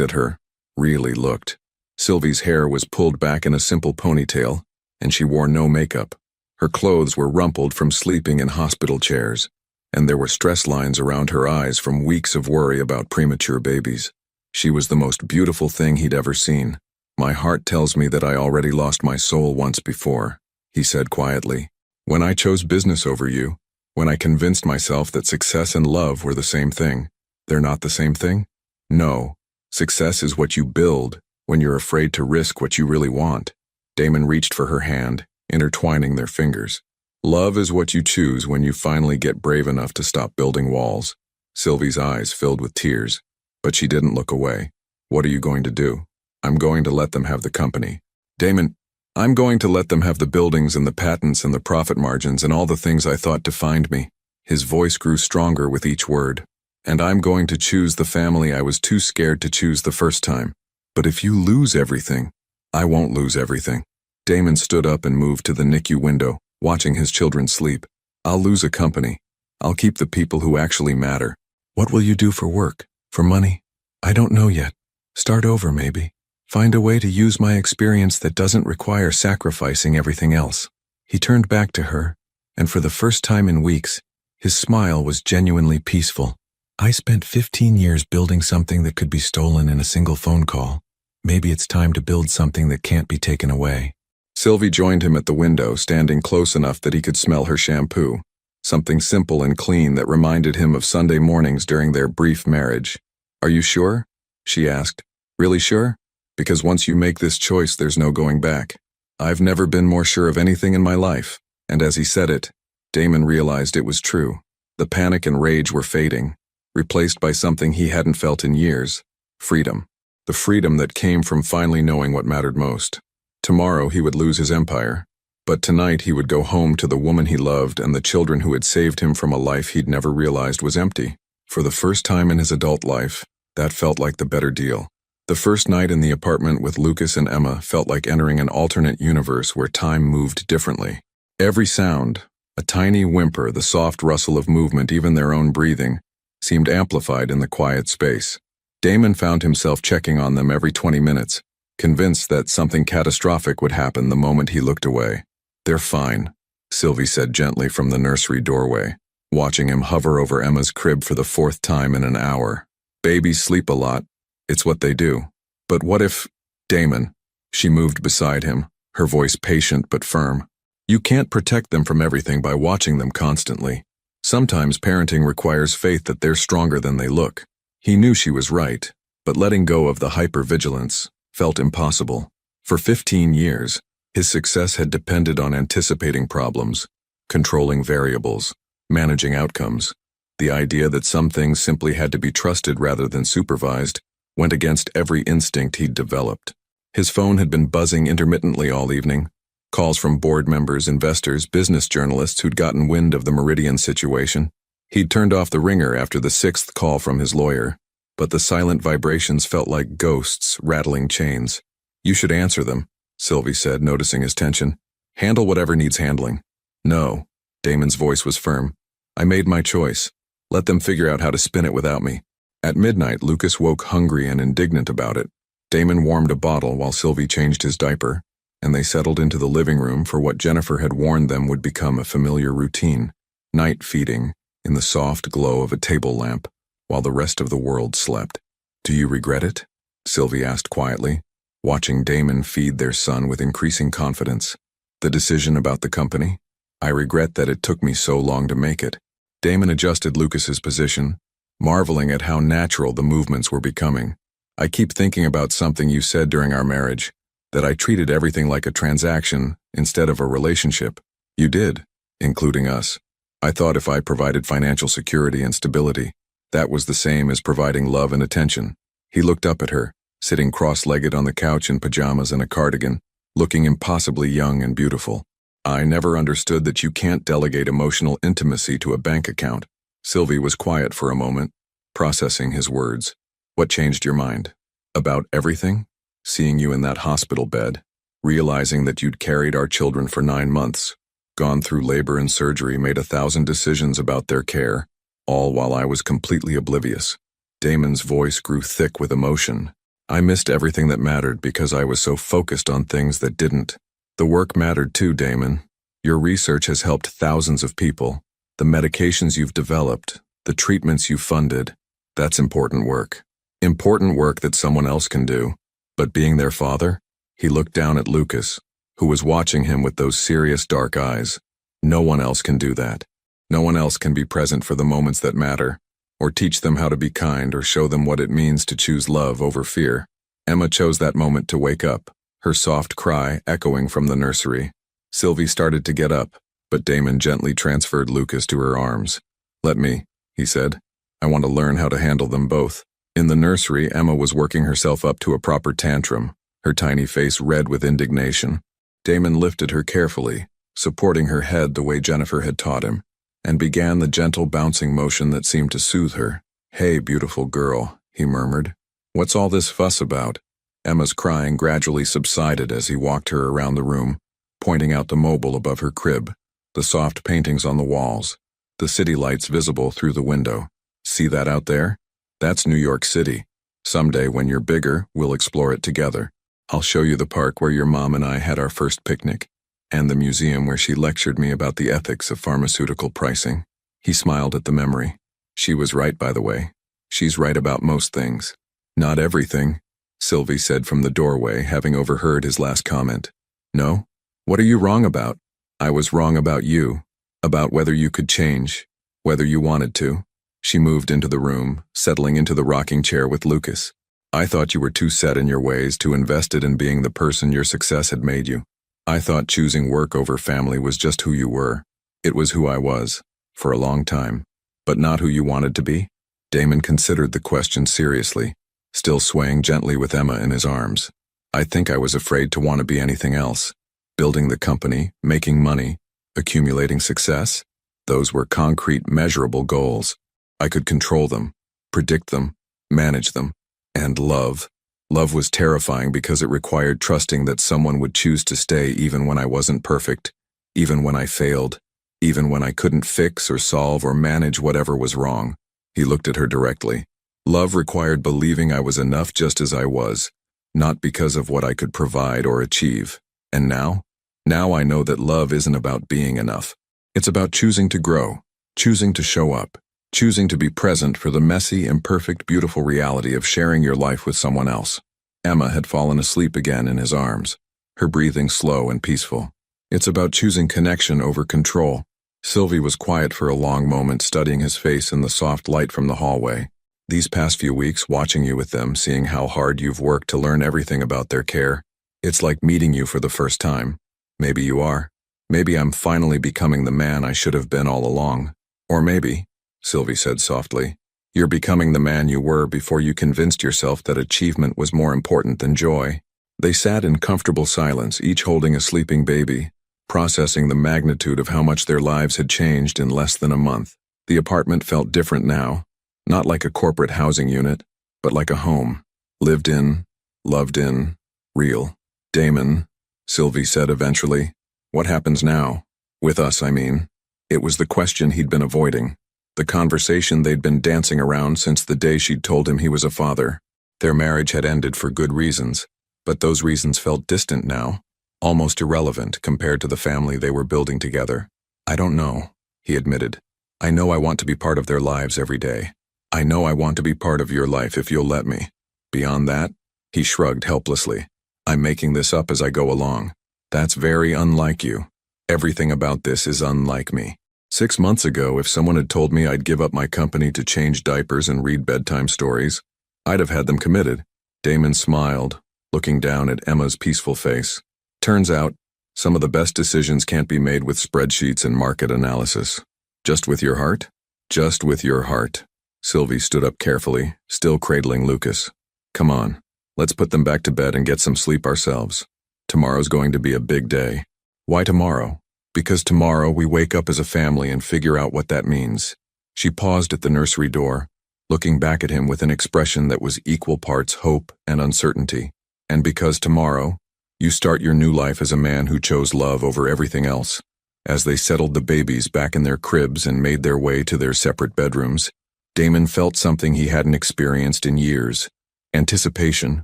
at her, really looked. Sylvie's hair was pulled back in a simple ponytail, and she wore no makeup. Her clothes were rumpled from sleeping in hospital chairs, and there were stress lines around her eyes from weeks of worry about premature babies. She was the most beautiful thing he'd ever seen. "My heart tells me that I already lost my soul once before," he said quietly. "When I chose business over you, when I convinced myself that success and love were the same thing." "They're not the same thing?" "No. Success is what you build when you're afraid to risk what you really want." Damon reached for her hand, intertwining their fingers. "Love is what you choose when you finally get brave enough to stop building walls." Sylvie's eyes filled with tears, but she didn't look away. "What are you going to do?" "I'm going to let them have the company." "Damon, I'm going to let them have the buildings and the patents and the profit margins and all the things I thought defined me." His voice grew stronger with each word. "And I'm going to choose the family I was too scared to choose the first time. But if you lose everything, I won't lose everything." Damon stood up and moved to the NICU window, watching his children sleep. "I'll lose a company. I'll keep the people who actually matter." "What will you do for work? For money?" "I don't know yet. Start over, maybe. Find a way to use my experience that doesn't require sacrificing everything else." He turned back to her, and for the first time in weeks, his smile was genuinely peaceful. "I spent 15 years building something that could be stolen in a single phone call. Maybe it's time to build something that can't be taken away." Sylvie joined him at the window, standing close enough that he could smell her shampoo, something simple and clean that reminded him of Sunday mornings during their brief marriage. "Are you sure?" she asked. "Really sure? Because once you make this choice, there's no going back." "I've never been more sure of anything in my life." And as he said it, Damon realized it was true. The panic and rage were fading, replaced by something he hadn't felt in years: freedom. The freedom that came from finally knowing what mattered most. Tomorrow he would lose his empire, but tonight he would go home to the woman he loved and the children who had saved him from a life he'd never realized was empty. For the first time in his adult life, that felt like the better deal. The first night in the apartment with Lucas and Emma felt like entering an alternate universe where time moved differently. Every sound, a tiny whimper, the soft rustle of movement, even their own breathing, seemed amplified in the quiet space. Damon found himself checking on them every 20 minutes, convinced that something catastrophic would happen the moment he looked away. "They're fine," Sylvie said gently from the nursery doorway, watching him hover over Emma's crib for the 4th time in an hour. "Babies sleep a lot. It's what they do. But what if—" "Damon." She moved beside him, her voice patient but firm. You can't protect them from everything by watching them constantly. Sometimes parenting requires faith that they're stronger than they look. He knew she was right, but letting go of the hypervigilance felt impossible. For 15 years, his success had depended on anticipating problems, controlling variables, managing outcomes. The idea that some things simply had to be trusted rather than supervised went against every instinct he'd developed. His phone had been buzzing intermittently all evening. Calls from board members, investors, business journalists who'd gotten wind of the Meridian situation. He'd turned off the ringer after the 6th call from his lawyer, but the silent vibrations felt like ghosts rattling chains. You should answer them, Sylvie said, noticing his tension. Handle whatever needs handling. No, Damon's voice was firm. I made my choice. Let them figure out how to spin it without me. At midnight, Lucas woke hungry and indignant about it. Damon warmed a bottle while Sylvie changed his diaper, and they settled into the living room for what Jennifer had warned them would become a familiar routine, night feeding in the soft glow of a table lamp while the rest of the world slept. Do you regret it? Sylvie asked quietly, watching Damon feed their son with increasing confidence. The decision about the company? I regret that it took me so long to make it. Damon adjusted Lucas's position, marveling at how natural the movements were becoming. I keep thinking about something you said during our marriage, that I treated everything like a transaction instead of a relationship. You did, including us. I thought if I provided financial security and stability, that was the same as providing love and attention. He looked up at her, sitting cross-legged on the couch in pajamas and a cardigan, looking impossibly young and beautiful. I never understood that you can't delegate emotional intimacy to a bank account. Sylvie was quiet for a moment, processing his words. What changed your mind? About everything? Seeing you in that hospital bed, realizing that you'd carried our children for 9 months, gone through labor and surgery, made 1,000 decisions about their care, all while I was completely oblivious. Damon's voice grew thick with emotion. I missed everything that mattered because I was so focused on things that didn't. The work mattered too, Damon. Your research has helped thousands of people. The medications you've developed, the treatments you've funded, that's important work. Important work that someone else can do. But being their father? He looked down at Lucas, who was watching him with those serious dark eyes. No one else can do that. No one else can be present for the moments that matter, or teach them how to be kind, or show them what it means to choose love over fear. Emma chose that moment to wake up, her soft cry echoing from the nursery. Sylvie started to get up, but Damon gently transferred Lucas to her arms. Let me, he said. I want to learn how to handle them both. In the nursery, Emma was working herself up to a proper tantrum, her tiny face red with indignation. Damon lifted her carefully, supporting her head the way Jennifer had taught him, and began the gentle bouncing motion that seemed to soothe her. Hey, beautiful girl, he murmured. What's all this fuss about? Emma's crying gradually subsided as he walked her around the room, pointing out the mobile above her crib, the soft paintings on the walls, the city lights visible through the window. See that out there? That's New York City. Someday, when you're bigger, we'll explore it together. I'll show you the park where your mom and I had our first picnic, and the museum where she lectured me about the ethics of pharmaceutical pricing. He smiled at the memory. She was right, by the way. She's right about most things. Not everything, Sylvie said from the doorway, having overheard his last comment. No? What are you wrong about? I was wrong about you, about whether you could change, whether you wanted to. She moved into the room, settling into the rocking chair with Lucas. I thought you were too set in your ways, too invested in being the person your success had made you. I thought choosing work over family was just who you were. It was who I was, for a long time. But not who you wanted to be? Damon considered the question seriously, still swaying gently with Emma in his arms. I think I was afraid to want to be anything else. Building the company, making money, accumulating success. Those were concrete, measurable goals. I could control them, predict them, manage them. And love. Love was terrifying because it required trusting that someone would choose to stay even when I wasn't perfect, even when I failed, even when I couldn't fix or solve or manage whatever was wrong. He looked at her directly. Love required believing I was enough just as I was, not because of what I could provide or achieve. And now? Now I know that love isn't about being enough. It's about choosing to grow, choosing to show up, choosing to be present for the messy, imperfect, beautiful reality of sharing your life with someone else. Emma had fallen asleep again in his arms. her breathing slow and peaceful. It's about choosing connection over control. Sylvie was quiet for a long moment, studying his face in the soft light from the hallway. These past few weeks, watching you with them, seeing how hard you've worked to learn everything about their care, it's like meeting you for the first time. Maybe you are. Maybe I'm finally becoming the man I should have been all along. Or maybe, Sylvie said softly, you're becoming the man you were before you convinced yourself that achievement was more important than joy. They sat in comfortable silence, each holding a sleeping baby, processing the magnitude of how much their lives had changed in less than a month. The apartment felt different now, not like a corporate housing unit, but like a home. Lived in, loved in, real. Damon, Sylvie said eventually, what happens now? With us, I mean. It was the question he'd been avoiding. The conversation they'd been dancing around since the day she'd told him he was a father. Their marriage had ended for good reasons, but those reasons felt distant now, almost irrelevant compared to the family they were building together. I don't know, he admitted. I know I want to be part of their lives every day. I know I want to be part of your life if you'll let me. Beyond that, he shrugged helplessly. I'm making this up as I go along. That's very unlike you. Everything about this is unlike me. 6 months ago, if someone had told me I'd give up my company to change diapers and read bedtime stories, I'd have had them committed. Damon smiled, looking down at Emma's peaceful face. Turns out, some of the best decisions can't be made with spreadsheets and market analysis. Just with your heart? Just with your heart. Sylvie stood up carefully, still cradling Lucas. Come on, let's put them back to bed and get some sleep ourselves. Tomorrow's going to be a big day. Why tomorrow? Because tomorrow we wake up as a family and figure out what that means. She paused at the nursery door, looking back at him with an expression that was equal parts hope and uncertainty. And because tomorrow, you start your new life as a man who chose love over everything else. As they settled the babies back in their cribs and made their way to their separate bedrooms, Damon felt something he hadn't experienced in years. Anticipation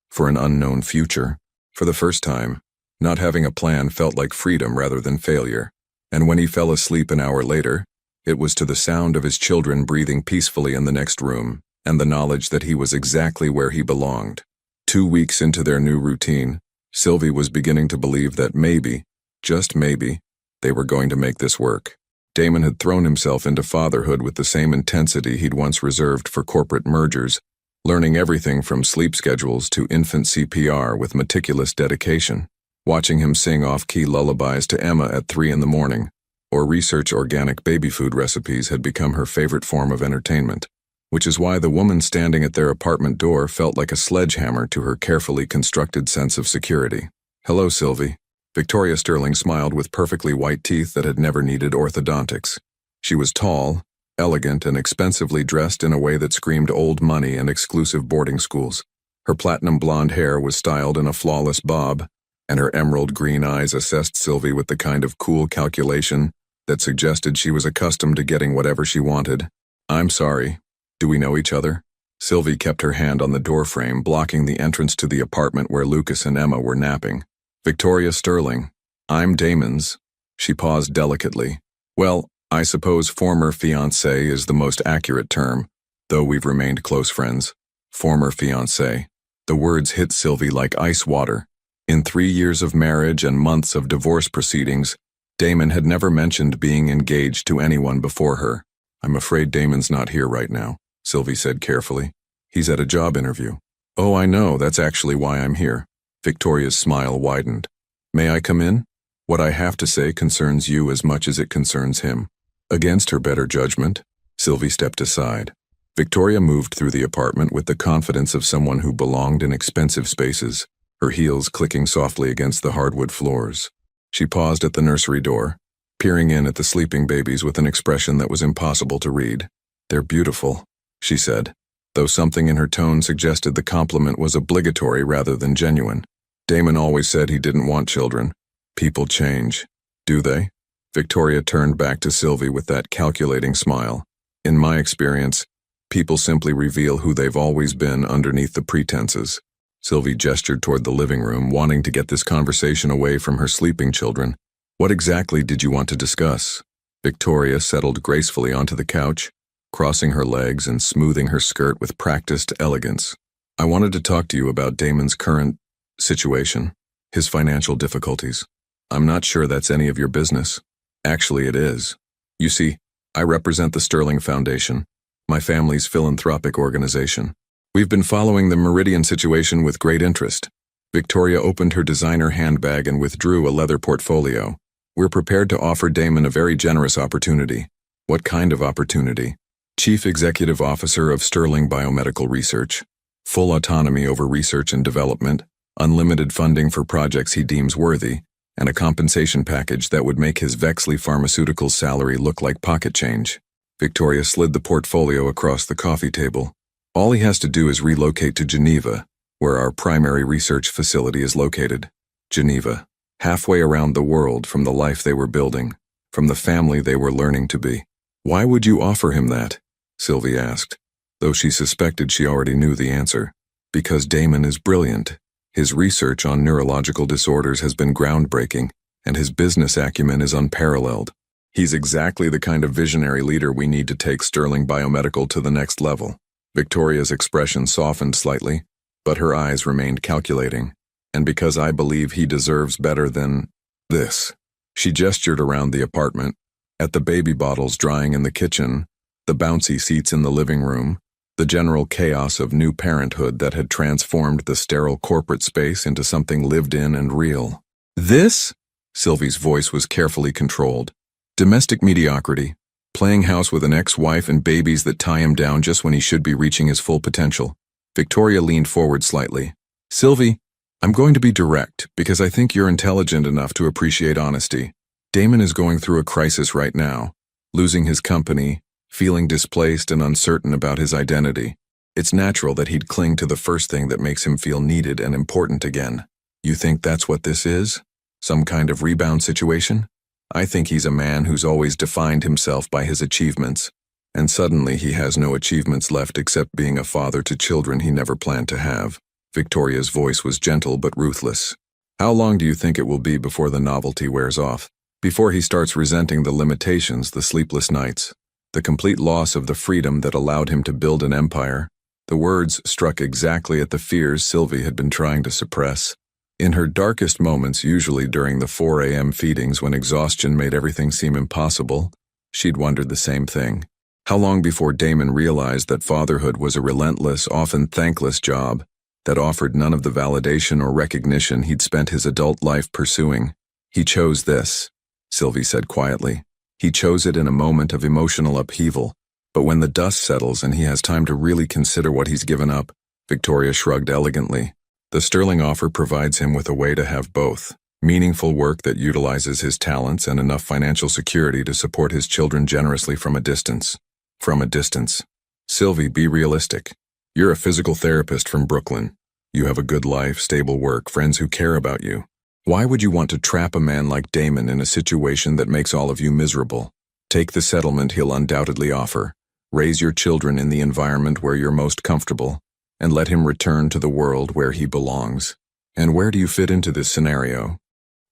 for an unknown future. For the first time, not having a plan felt like freedom rather than failure. And when he fell asleep an hour later, it was to the sound of his children breathing peacefully in the next room, and the knowledge that he was exactly where he belonged. 2 weeks into their new routine, Sylvie was beginning to believe that maybe, just maybe, they were going to make this work. Damon had thrown himself into fatherhood with the same intensity he'd once reserved for corporate mergers, learning everything from sleep schedules to infant CPR with meticulous dedication. Watching him sing off-key lullabies to Emma at 3 in the morning, or research organic baby food recipes had become her favorite form of entertainment, which is why the woman standing at their apartment door felt like a sledgehammer to her carefully constructed sense of security. Hello, Sylvie. Victoria Sterling smiled with perfectly white teeth that had never needed orthodontics. She was tall, elegant, and expensively dressed in a way that screamed old money and exclusive boarding schools. Her platinum blonde hair was styled in a flawless bob, and her emerald green eyes assessed Sylvie with the kind of cool calculation that suggested she was accustomed to getting whatever she wanted. I'm sorry. Do we know each other? Sylvie kept her hand on the doorframe, blocking the entrance to the apartment where Lucas and Emma were napping. Victoria Sterling. I'm Damon's. She paused delicately. Well, I suppose former fiancé is the most accurate term, though we've remained close friends. Former fiancé. The words hit Sylvie like ice water. In 3 years of marriage and months of divorce proceedings, Damon had never mentioned being engaged to anyone before her. I'm afraid Damon's not here right now, Sylvie said carefully. He's at a job interview. Oh, I know, that's actually why I'm here. Victoria's smile widened. May I come in? What I have to say concerns you as much as it concerns him. Against her better judgment, Sylvie stepped aside. Victoria moved through the apartment with the confidence of someone who belonged in expensive spaces, her heels clicking softly against the hardwood floors. She paused at the nursery door, peering in at the sleeping babies with an expression that was impossible to read. They're beautiful, she said, though something in her tone suggested the compliment was obligatory rather than genuine. Damon always said he didn't want children. People change, do they? Victoria turned back to Sylvie with that calculating smile. In my experience, people simply reveal who they've always been underneath the pretenses. Sylvie gestured toward the living room, wanting to get this conversation away from her sleeping children. What exactly did you want to discuss? Victoria settled gracefully onto the couch, crossing her legs and smoothing her skirt with practiced elegance. I wanted to talk to you about Damon's current situation. His financial difficulties. I'm not sure that's any of your business. Actually, it is. You see, I represent the Sterling Foundation, my family's philanthropic organization. We've been following the Meridian situation with great interest. Victoria opened her designer handbag and withdrew a leather portfolio. We're prepared to offer Damon a very generous opportunity. What kind of opportunity? Chief Executive Officer of Sterling Biomedical Research. Full autonomy over research and development, unlimited funding for projects he deems worthy, and a compensation package that would make his Vexley Pharmaceuticals salary look like pocket change. Victoria slid the portfolio across the coffee table. All he has to do is relocate to Geneva, where our primary research facility is located. Geneva, halfway around the world from the life they were building, from the family they were learning to be. Why would you offer him that? Sylvie asked, though she suspected she already knew the answer. Because Damon is brilliant. His research on neurological disorders has been groundbreaking, and his business acumen is unparalleled. He's exactly the kind of visionary leader we need to take Sterling Biomedical to the next level. Victoria's expression softened slightly, but her eyes remained calculating. And because I believe he deserves better than this. She gestured around the apartment, at the baby bottles drying in the kitchen, the bouncy seats in the living room, the general chaos of new parenthood that had transformed the sterile corporate space into something lived in and real. This? Sylvie's voice was carefully controlled. Domestic mediocrity, playing house with an ex-wife and babies that tie him down just when he should be reaching his full potential. Victoria leaned forward slightly. Sylvie, I'm going to be direct because I think you're intelligent enough to appreciate honesty. Damon is going through a crisis right now, losing his company, feeling displaced and uncertain about his identity. It's natural that he'd cling to the first thing that makes him feel needed and important again. You think that's what this is? Some kind of rebound situation? I think he's a man who's always defined himself by his achievements, and suddenly he has no achievements left except being a father to children he never planned to have. Victoria's voice was gentle but ruthless. How long do you think it will be before the novelty wears off? Before he starts resenting the limitations, the sleepless nights, the complete loss of the freedom that allowed him to build an empire? The words struck exactly at the fears Sylvie had been trying to suppress. In her darkest moments, usually during the 4 a.m. feedings when exhaustion made everything seem impossible, she'd wondered the same thing. How long before Damon realized that fatherhood was a relentless, often thankless job that offered none of the validation or recognition he'd spent his adult life pursuing? He chose this, Sylvie said quietly. He chose it in a moment of emotional upheaval, but when the dust settles and he has time to really consider what he's given up, Victoria shrugged elegantly. The Sterling offer provides him with a way to have both. Meaningful work that utilizes his talents and enough financial security to support his children generously from a distance. From a distance. Sylvie, be realistic. You're a physical therapist from Brooklyn. You have a good life, stable work, friends who care about you. Why would you want to trap a man like Damon in a situation that makes all of you miserable? Take the settlement he'll undoubtedly offer. Raise your children in the environment where you're most comfortable, and let him return to the world where he belongs. And where do you fit into this scenario?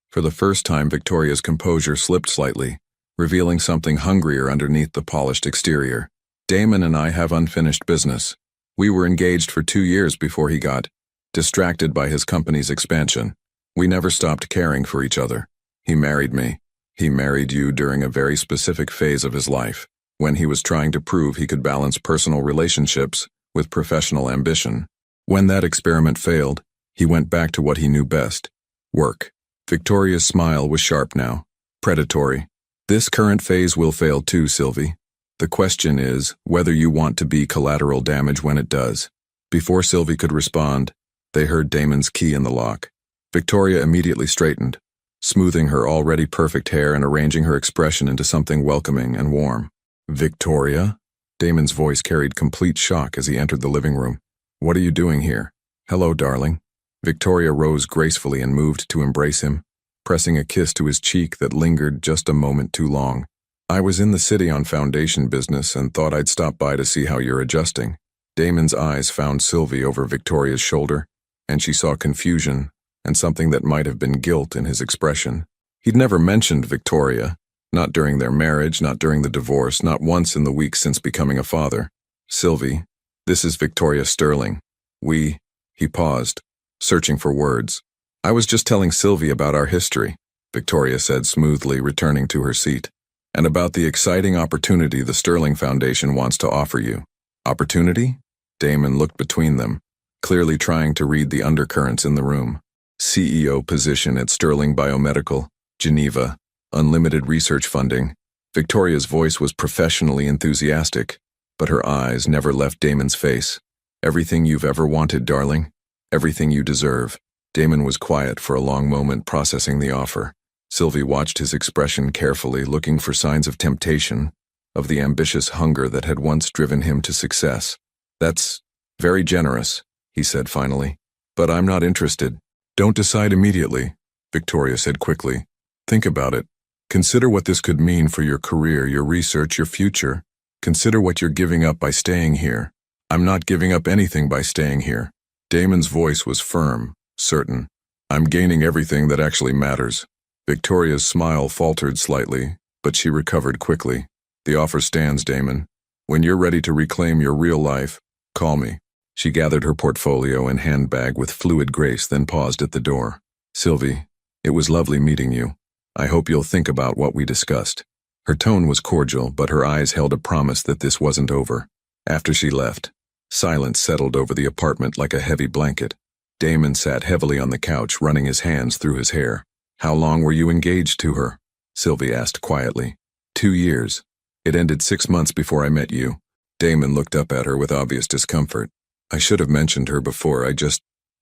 For the first time, Victoria's composure slipped slightly, revealing something hungrier underneath the polished exterior. Damon and I have unfinished business. We were engaged for 2 years before he got distracted by his company's expansion. We never stopped caring for each other. He married me. He married you during a very specific phase of his life, when he was trying to prove he could balance personal relationships with professional ambition. When that experiment failed, he went back to what he knew best: work. Victoria's smile was sharp now, predatory. This current phase will fail too, Sylvie. The question is whether you want to be collateral damage when it does. Before Sylvie could respond, they heard Damon's key in the lock. Victoria immediately straightened, smoothing her already perfect hair and arranging her expression into something welcoming and warm. Victoria? Damon's voice carried complete shock as he entered the living room. What are you doing here? Hello, darling. Victoria rose gracefully and moved to embrace him, pressing a kiss to his cheek that lingered just a moment too long. I was in the city on foundation business and thought I'd stop by to see how you're adjusting. Damon's eyes found Sylvie over Victoria's shoulder, and she saw confusion and something that might have been guilt in his expression. He'd never mentioned Victoria, not during their marriage, not during the divorce, not once in the weeks since becoming a father. Sylvie, this is Victoria Sterling. He paused, searching for words. I was just telling Sylvie about our history, Victoria said smoothly, returning to her seat, and about the exciting opportunity the Sterling Foundation wants to offer you. Opportunity? Damon looked between them, clearly trying to read the undercurrents in the room. CEO position at Sterling Biomedical, Geneva, unlimited research funding. Victoria's voice was professionally enthusiastic, but her eyes never left Damon's face. Everything you've ever wanted, darling. Everything you deserve. Damon was quiet for a long moment, processing the offer. Sylvie watched his expression carefully, looking for signs of temptation, of the ambitious hunger that had once driven him to success. That's very generous, he said finally. But I'm not interested. Don't decide immediately, Victoria said quickly. Think about it. Consider what this could mean for your career, your research, your future. Consider what you're giving up by staying here. I'm not giving up anything by staying here. Damon's voice was firm, certain. I'm gaining everything that actually matters. Victoria's smile faltered slightly, but she recovered quickly. The offer stands, Damon. When you're ready to reclaim your real life, call me. She gathered her portfolio and handbag with fluid grace, then paused at the door. Sylvie, it was lovely meeting you. I hope you'll think about what we discussed. Her tone was cordial, but her eyes held a promise that this wasn't over. After she left, silence settled over the apartment like a heavy blanket. Damon sat heavily on the couch, running his hands through his hair. How long were you engaged to her? Sylvie asked quietly. 2 years. It ended 6 months before I met you. Damon looked up at her with obvious discomfort. I should have mentioned her before,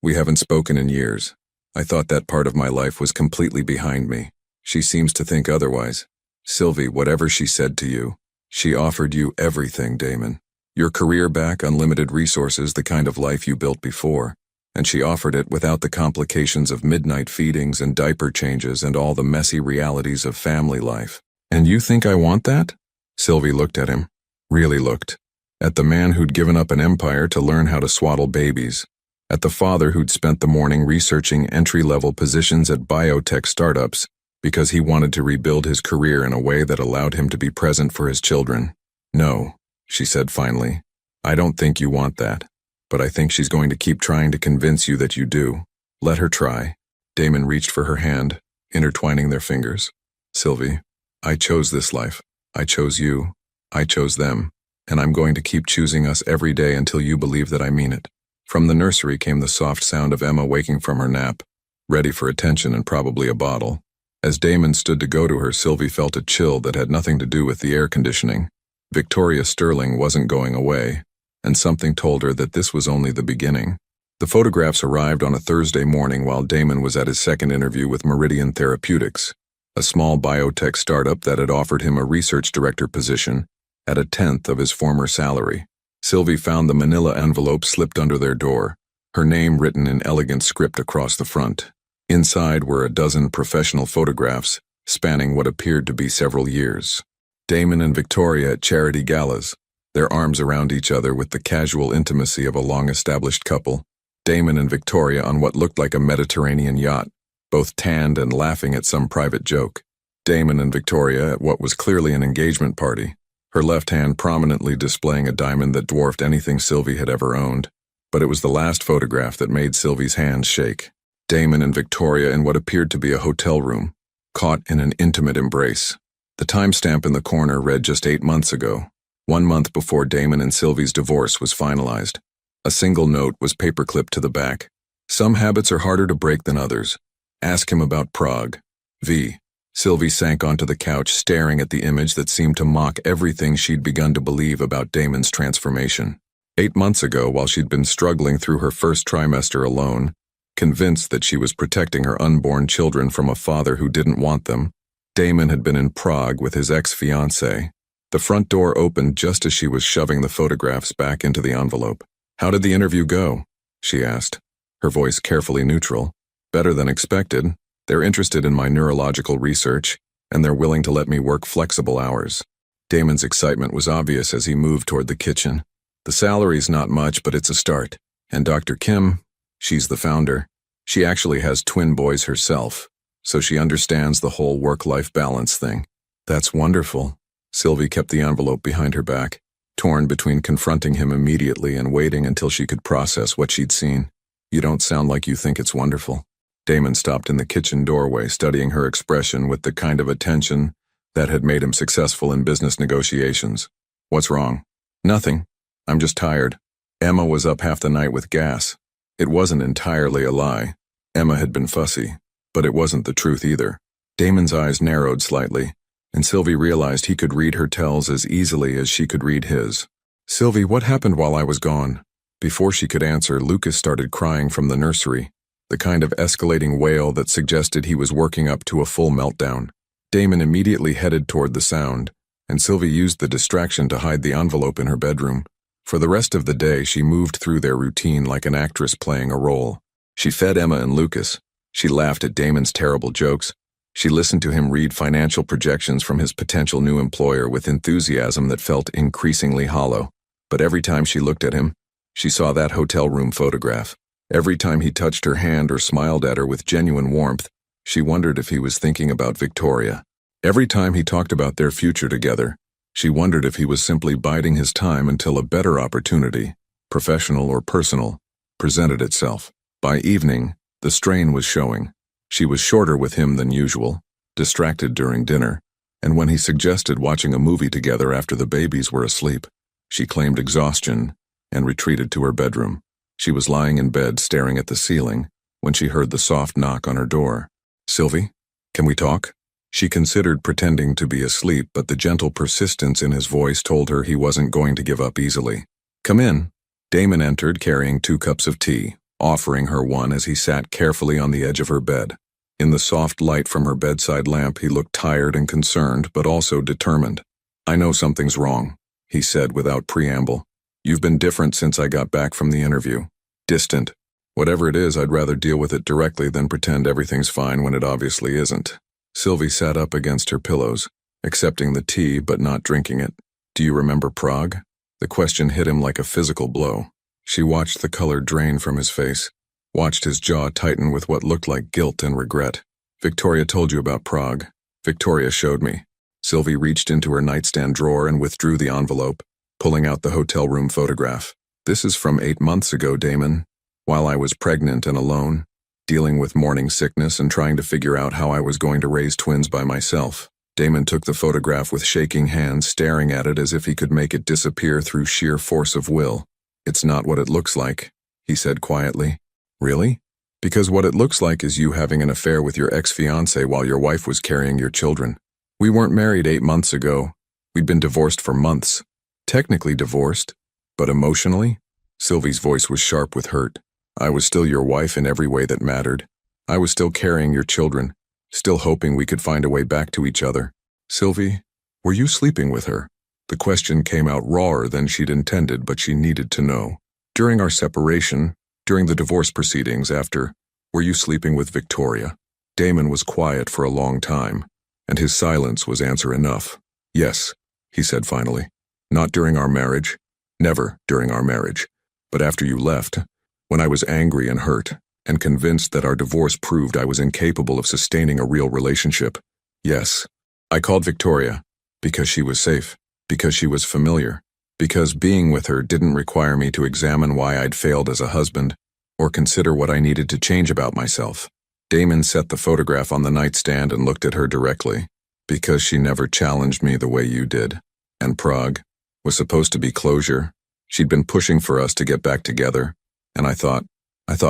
we haven't spoken in years. I thought that part of my life was completely behind me. She seems to think otherwise. Sylvie, whatever she said to you, she offered you everything, Damon. Your career back, unlimited resources, the kind of life you built before. And she offered it without the complications of midnight feedings and diaper changes and all the messy realities of family life. And you think I want that? Sylvie looked at him. Really looked. At the man who'd given up an empire to learn how to swaddle babies. At the father who'd spent the morning researching entry-level positions at biotech startups because he wanted to rebuild his career in a way that allowed him to be present for his children. No, she said finally. I don't think you want that. But I think she's going to keep trying to convince you that you do. Let her try. Damon reached for her hand, intertwining their fingers. Sylvie, I chose this life. I chose you. I chose them. And I'm going to keep choosing us every day until you believe that I mean it. From the nursery came the soft sound of Emma waking from her nap, ready for attention and probably a bottle. As Damon stood to go to her, Sylvie felt a chill that had nothing to do with the air conditioning. Victoria Sterling wasn't going away, and something told her that this was only the beginning. The photographs arrived on a Thursday morning while Damon was at his second interview with Meridian Therapeutics, a small biotech startup that had offered him a research director position at 1/10 of his former salary. Sylvie found the manila envelope slipped under their door, her name written in elegant script across the front. Inside were a dozen professional photographs, spanning what appeared to be several years. Damon and Victoria at charity galas, their arms around each other with the casual intimacy of a long-established couple. Damon and Victoria on what looked like a Mediterranean yacht, both tanned and laughing at some private joke. Damon and Victoria at what was clearly an engagement party, her left hand prominently displaying a diamond that dwarfed anything Sylvie had ever owned. But it was the last photograph that made Sylvie's hands shake. Damon and Victoria in what appeared to be a hotel room, caught in an intimate embrace. The timestamp in the corner read just 8 months ago, 1 month before Damon and Sylvie's divorce was finalized. A single note was paperclipped to the back. Some habits are harder to break than others. Ask him about Prague. V. Sylvie sank onto the couch, staring at the image that seemed to mock everything she'd begun to believe about Damon's transformation. 8 months ago, while she'd been struggling through her first trimester alone, convinced that she was protecting her unborn children from a father who didn't want them, Damon had been in Prague with his ex-fiancée. The front door opened just as she was shoving the photographs back into the envelope. How did the interview go? She asked, her voice carefully neutral. Better than expected. They're interested in my neurological research, and they're willing to let me work flexible hours. Damon's excitement was obvious as he moved toward the kitchen. The salary's not much, but it's a start. And Dr. Kim, she's the founder. She actually has twin boys herself, so she understands the whole work-life balance thing. That's wonderful. Sylvie kept the envelope behind her back, torn between confronting him immediately and waiting until she could process what she'd seen. You don't sound like you think it's wonderful. Damon stopped in the kitchen doorway, studying her expression with the kind of attention that had made him successful in business negotiations. "What's wrong?" "Nothing. I'm just tired." Emma was up half the night with gas. It wasn't entirely a lie. Emma had been fussy, but it wasn't the truth either. Damon's eyes narrowed slightly, and Sylvie realized he could read her tells as easily as she could read his. "Sylvie, what happened while I was gone?" Before she could answer, Lucas started crying from the nursery, the kind of escalating wail that suggested he was working up to a full meltdown. Damon immediately headed toward the sound, and Sylvie used the distraction to hide the envelope in her bedroom. For the rest of the day, she moved through their routine like an actress playing a role. She fed Emma and Lucas. She laughed at Damon's terrible jokes. She listened to him read financial projections from his potential new employer with enthusiasm that felt increasingly hollow. But every time she looked at him, she saw that hotel room photograph. Every time he touched her hand or smiled at her with genuine warmth, she wondered if he was thinking about Victoria. Every time he talked about their future together, she wondered if he was simply biding his time until a better opportunity, professional or personal, presented itself. By evening, the strain was showing. She was shorter with him than usual, distracted during dinner, and when he suggested watching a movie together after the babies were asleep, she claimed exhaustion and retreated to her bedroom. She was lying in bed staring at the ceiling when she heard the soft knock on her door. "Sylvie, can we talk?" She considered pretending to be asleep, but the gentle persistence in his voice told her he wasn't going to give up easily. "Come in." Damon entered carrying 2 cups of tea, offering her one as he sat carefully on the edge of her bed. In the soft light from her bedside lamp, he looked tired and concerned, but also determined. "I know something's wrong," he said without preamble. "You've been different since I got back from the interview. Distant. Whatever it is, I'd rather deal with it directly than pretend everything's fine when it obviously isn't." Sylvie sat up against her pillows, accepting the tea but not drinking it. "Do you remember Prague?" The question hit him like a physical blow. She watched the color drain from his face, watched his jaw tighten with what looked like guilt and regret. "Victoria told you about Prague. Victoria showed me." Sylvie reached into her nightstand drawer and withdrew the envelope, pulling out the hotel room photograph. "This is from 8 months ago, Damon, while I was pregnant and alone, dealing with morning sickness and trying to figure out how I was going to raise twins by myself." Damon took the photograph with shaking hands, staring at it as if he could make it disappear through sheer force of will. "It's not what it looks like," he said quietly. "Really? Because what it looks like is you having an affair with your ex-fiancé while your wife was carrying your children. We weren't married 8 months ago. We'd been divorced for months. Technically divorced, but emotionally?" Sylvie's voice was sharp with hurt. "I was still your wife in every way that mattered. I was still carrying your children, still hoping we could find a way back to each other." "Sylvie, were you sleeping with her?" The question came out rawer than she'd intended, but she needed to know. "During our separation, during the divorce proceedings after, were you sleeping with Victoria?" Damon was quiet for a long time, and his silence was answer enough. "Yes," he said finally. "Not during our marriage. Never during our marriage. But after you left, when I was angry and hurt, and convinced that our divorce proved I was incapable of sustaining a real relationship. Yes, I called Victoria, because she was safe, because she was familiar, because being with her didn't require me to examine why I'd failed as a husband, or consider what I needed to change about myself." Damon set the photograph on the nightstand and looked at her directly. "Because she never challenged me the way you did. And Prague was supposed to be closure. She'd been pushing for us to get back together, and I thought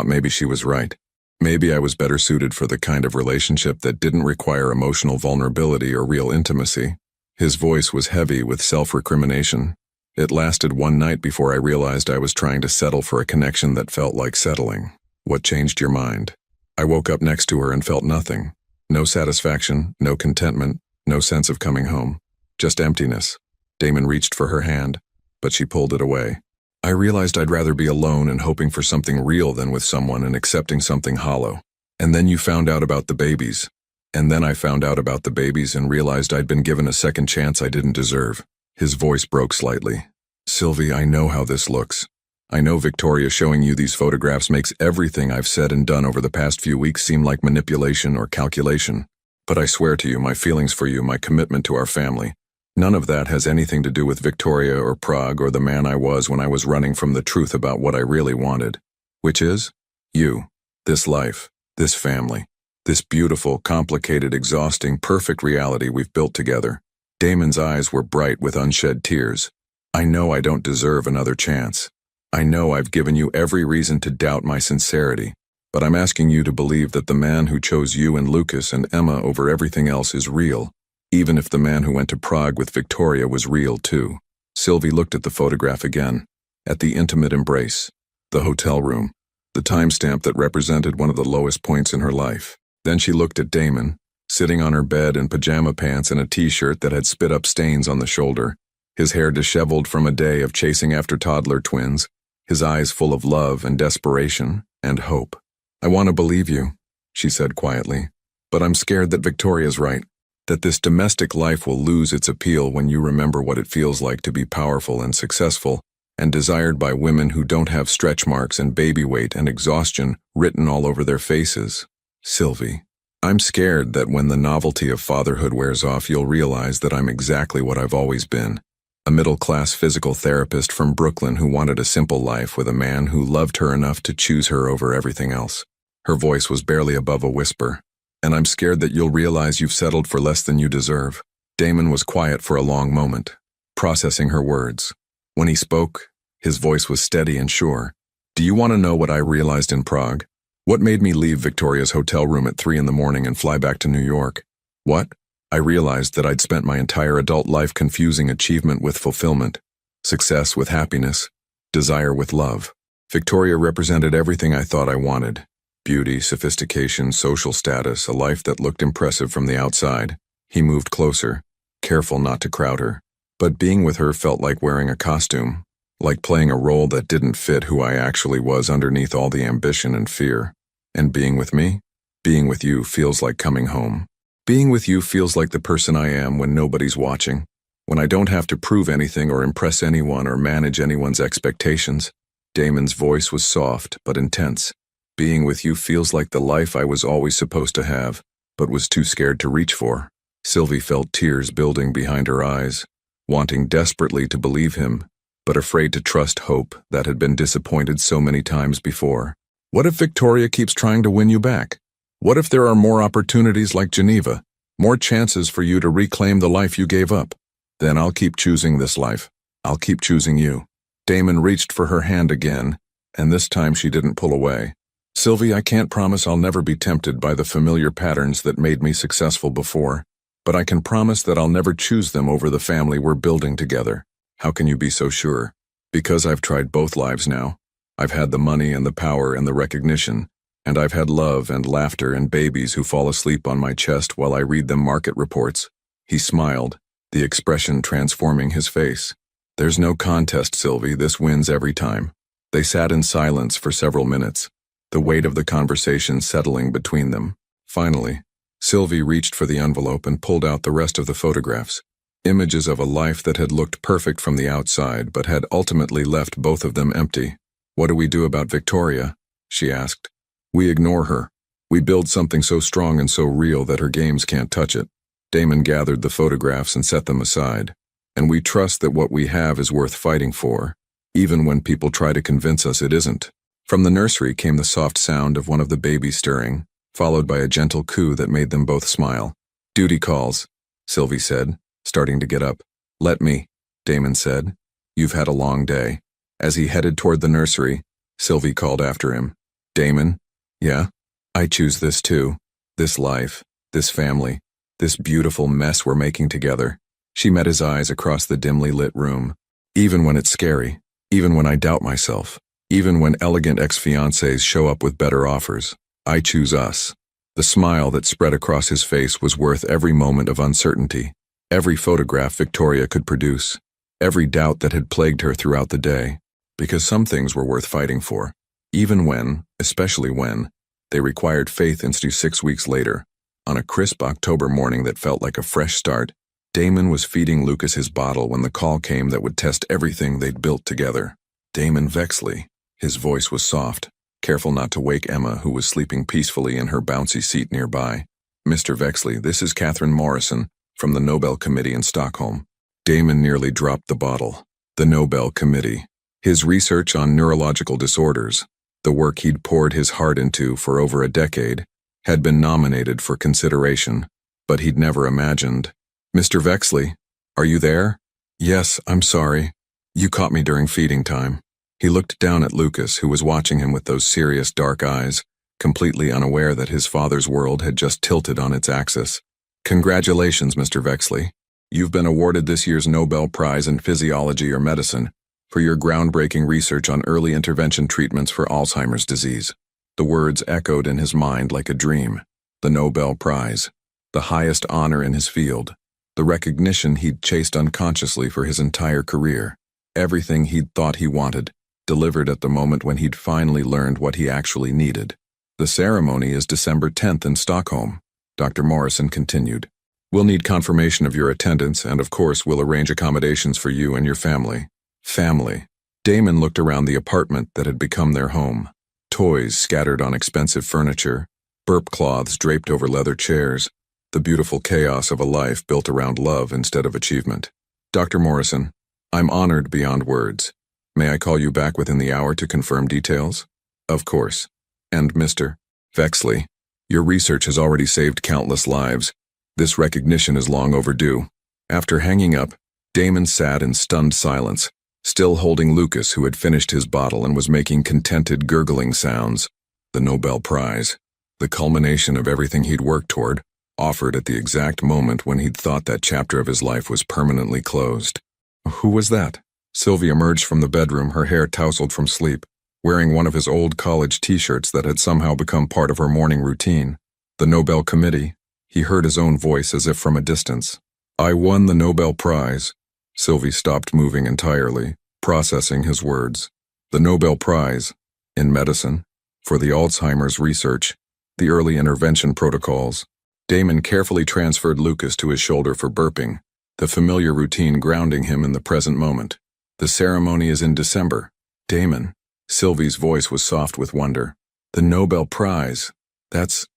maybe she was right. Maybe I was better suited for the kind of relationship that didn't require emotional vulnerability or real intimacy." His voice was heavy with self-recrimination. "It lasted one night before I realized I was trying to settle for a connection that felt like settling." "What changed your mind?" "I woke up next to her and felt nothing. No satisfaction, no contentment, no sense of coming home. Just emptiness." Damon reached for her hand, but she pulled it away. "I realized I'd rather be alone and hoping for something real than with someone and accepting something hollow. And then you found out about the babies. And then I found out about the babies and realized I'd been given a second chance I didn't deserve." His voice broke slightly. "Sylvie, I know how this looks. I know Victoria showing you these photographs makes everything I've said and done over the past few weeks seem like manipulation or calculation. But I swear to you, my feelings for you, my commitment to our family, none of that has anything to do with Victoria or Prague or the man I was when I was running from the truth about what I really wanted. Which is? You. This life. This family. This beautiful, complicated, exhausting, perfect reality we've built together. Damon's eyes were bright with unshed tears. I know I don't deserve another chance. I know I've given you every reason to doubt my sincerity, but I'm asking you to believe that the man who chose you and Lucas and Emma over everything else is real, even if the man who went to Prague with Victoria was real too. Sylvie looked at the photograph again, at the intimate embrace, the hotel room, the timestamp that represented one of the lowest points in her life. Then she looked at Damon, sitting on her bed in pajama pants and a t-shirt that had spit up stains on the shoulder, his hair disheveled from a day of chasing after toddler twins, his eyes full of love and desperation and hope. I want to believe you, she said quietly, but I'm scared that Victoria's right, that this domestic life will lose its appeal when you remember what it feels like to be powerful and successful and desired by women who don't have stretch marks and baby weight and exhaustion written all over their faces. Sylvie, I'm scared that when the novelty of fatherhood wears off, you'll realize that I'm exactly what I've always been, a middle-class physical therapist from Brooklyn who wanted a simple life with a man who loved her enough to choose her over everything else. Her voice was barely above a whisper. And I'm scared that you'll realize you've settled for less than you deserve. Damon was quiet for a long moment, processing her words. When he spoke, his voice was steady and sure. Do you want to know what I realized in Prague? What made me leave Victoria's hotel room at 3 in the morning and fly back to New York? What? I realized that I'd spent my entire adult life confusing achievement with fulfillment, success with happiness, desire with love. Victoria represented everything I thought I wanted. Beauty, sophistication, social status, a life that looked impressive from the outside. He moved closer, careful not to crowd her. But being with her felt like wearing a costume, like playing a role that didn't fit who I actually was underneath all the ambition and fear. And being with me? Being with you feels like coming home. Being with you feels like the person I am when nobody's watching, when I don't have to prove anything or impress anyone or manage anyone's expectations. Damon's voice was soft but intense. Being with you feels like the life I was always supposed to have, but was too scared to reach for. Sylvie felt tears building behind her eyes, wanting desperately to believe him, but afraid to trust hope that had been disappointed so many times before. What if Victoria keeps trying to win you back? What if there are more opportunities like Geneva, more chances for you to reclaim the life you gave up? Then I'll keep choosing this life. I'll keep choosing you. Damon reached for her hand again, and this time she didn't pull away. Sylvie, I can't promise I'll never be tempted by the familiar patterns that made me successful before, but I can promise that I'll never choose them over the family we're building together. How can you be so sure? Because I've tried both lives now. I've had the money and the power and the recognition, and I've had love and laughter and babies who fall asleep on my chest while I read them market reports. He smiled, the expression transforming his face. There's no contest, Sylvie, this wins every time. They sat in silence for several minutes, the weight of the conversation settling between them. Finally, Sylvie reached for the envelope and pulled out the rest of the photographs, images of a life that had looked perfect from the outside but had ultimately left both of them empty. What do we do about Victoria? She asked. We ignore her. We build something so strong and so real that her games can't touch it. Damon gathered the photographs and set them aside. And we trust that what we have is worth fighting for, even when people try to convince us it isn't. From the nursery came the soft sound of one of the babies stirring, followed by a gentle coo that made them both smile. Duty calls, Sylvie said, starting to get up. Let me, Damon said. You've had a long day. As he headed toward the nursery, Sylvie called after him. Damon? Yeah? I choose this too. This life, this family, this beautiful mess we're making together. She met his eyes across the dimly lit room. Even when it's scary, even when I doubt myself, even when elegant ex-fiancés show up with better offers, I choose us. The smile that spread across his face was worth every moment of uncertainty, every photograph Victoria could produce, every doubt that had plagued her throughout the day, because some things were worth fighting for, even when, especially when, they required faith into 6 weeks later. On a crisp October morning that felt like a fresh start, Damon was feeding Lucas his bottle when the call came that would test everything they'd built together. Damon Vexley. His voice was soft, careful not to wake Emma, who was sleeping peacefully in her bouncy seat nearby. Mr. Vexley, this is Catherine Morrison, from the Nobel Committee in Stockholm. Damon nearly dropped the bottle. The Nobel Committee. His research on neurological disorders. The work he'd poured his heart into for over a decade had been nominated for consideration, but he'd never imagined. "Mr. Vexley, are you there?" "Yes, I'm sorry. You caught me during feeding time." He looked down at Lucas, who was watching him with those serious dark eyes, completely unaware that his father's world had just tilted on its axis. "Congratulations, Mr. Vexley. You've been awarded this year's Nobel Prize in Physiology or Medicine for your groundbreaking research on early intervention treatments for Alzheimer's disease." The words echoed in his mind like a dream. The Nobel Prize, the highest honor in his field, the recognition he'd chased unconsciously for his entire career. Everything he'd thought he wanted, delivered at the moment when he'd finally learned what he actually needed. "The ceremony is December 10th in Stockholm," Dr. Morrison continued. "We'll need confirmation of your attendance, and of course we'll arrange accommodations for you and your family." Family. Damon looked around the apartment that had become their home. Toys scattered on expensive furniture, burp cloths draped over leather chairs, the beautiful chaos of a life built around love instead of achievement. "Dr. Morrison, I'm honored beyond words. May I call you back within the hour to confirm details?" "Of course. And Mr. Vexley, your research has already saved countless lives. This recognition is long overdue." After hanging up, Damon sat in stunned silence, still holding Lucas, who had finished his bottle and was making contented gurgling sounds. The Nobel Prize, the culmination of everything he'd worked toward, offered at the exact moment when he'd thought that chapter of his life was permanently closed. "Who was that?" Sylvie emerged from the bedroom, her hair tousled from sleep, wearing one of his old college t-shirts that had somehow become part of her morning routine. "The Nobel Committee." He heard his own voice as if from a distance. "I won the Nobel Prize." Sylvie stopped moving entirely, processing his words. "The Nobel Prize, in medicine, for the Alzheimer's research, the early intervention protocols." Damon carefully transferred Lucas to his shoulder for burping, the familiar routine grounding him in the present moment. "The ceremony is in December." "Damon," Sylvie's voice was soft with wonder. "The Nobel Prize. That's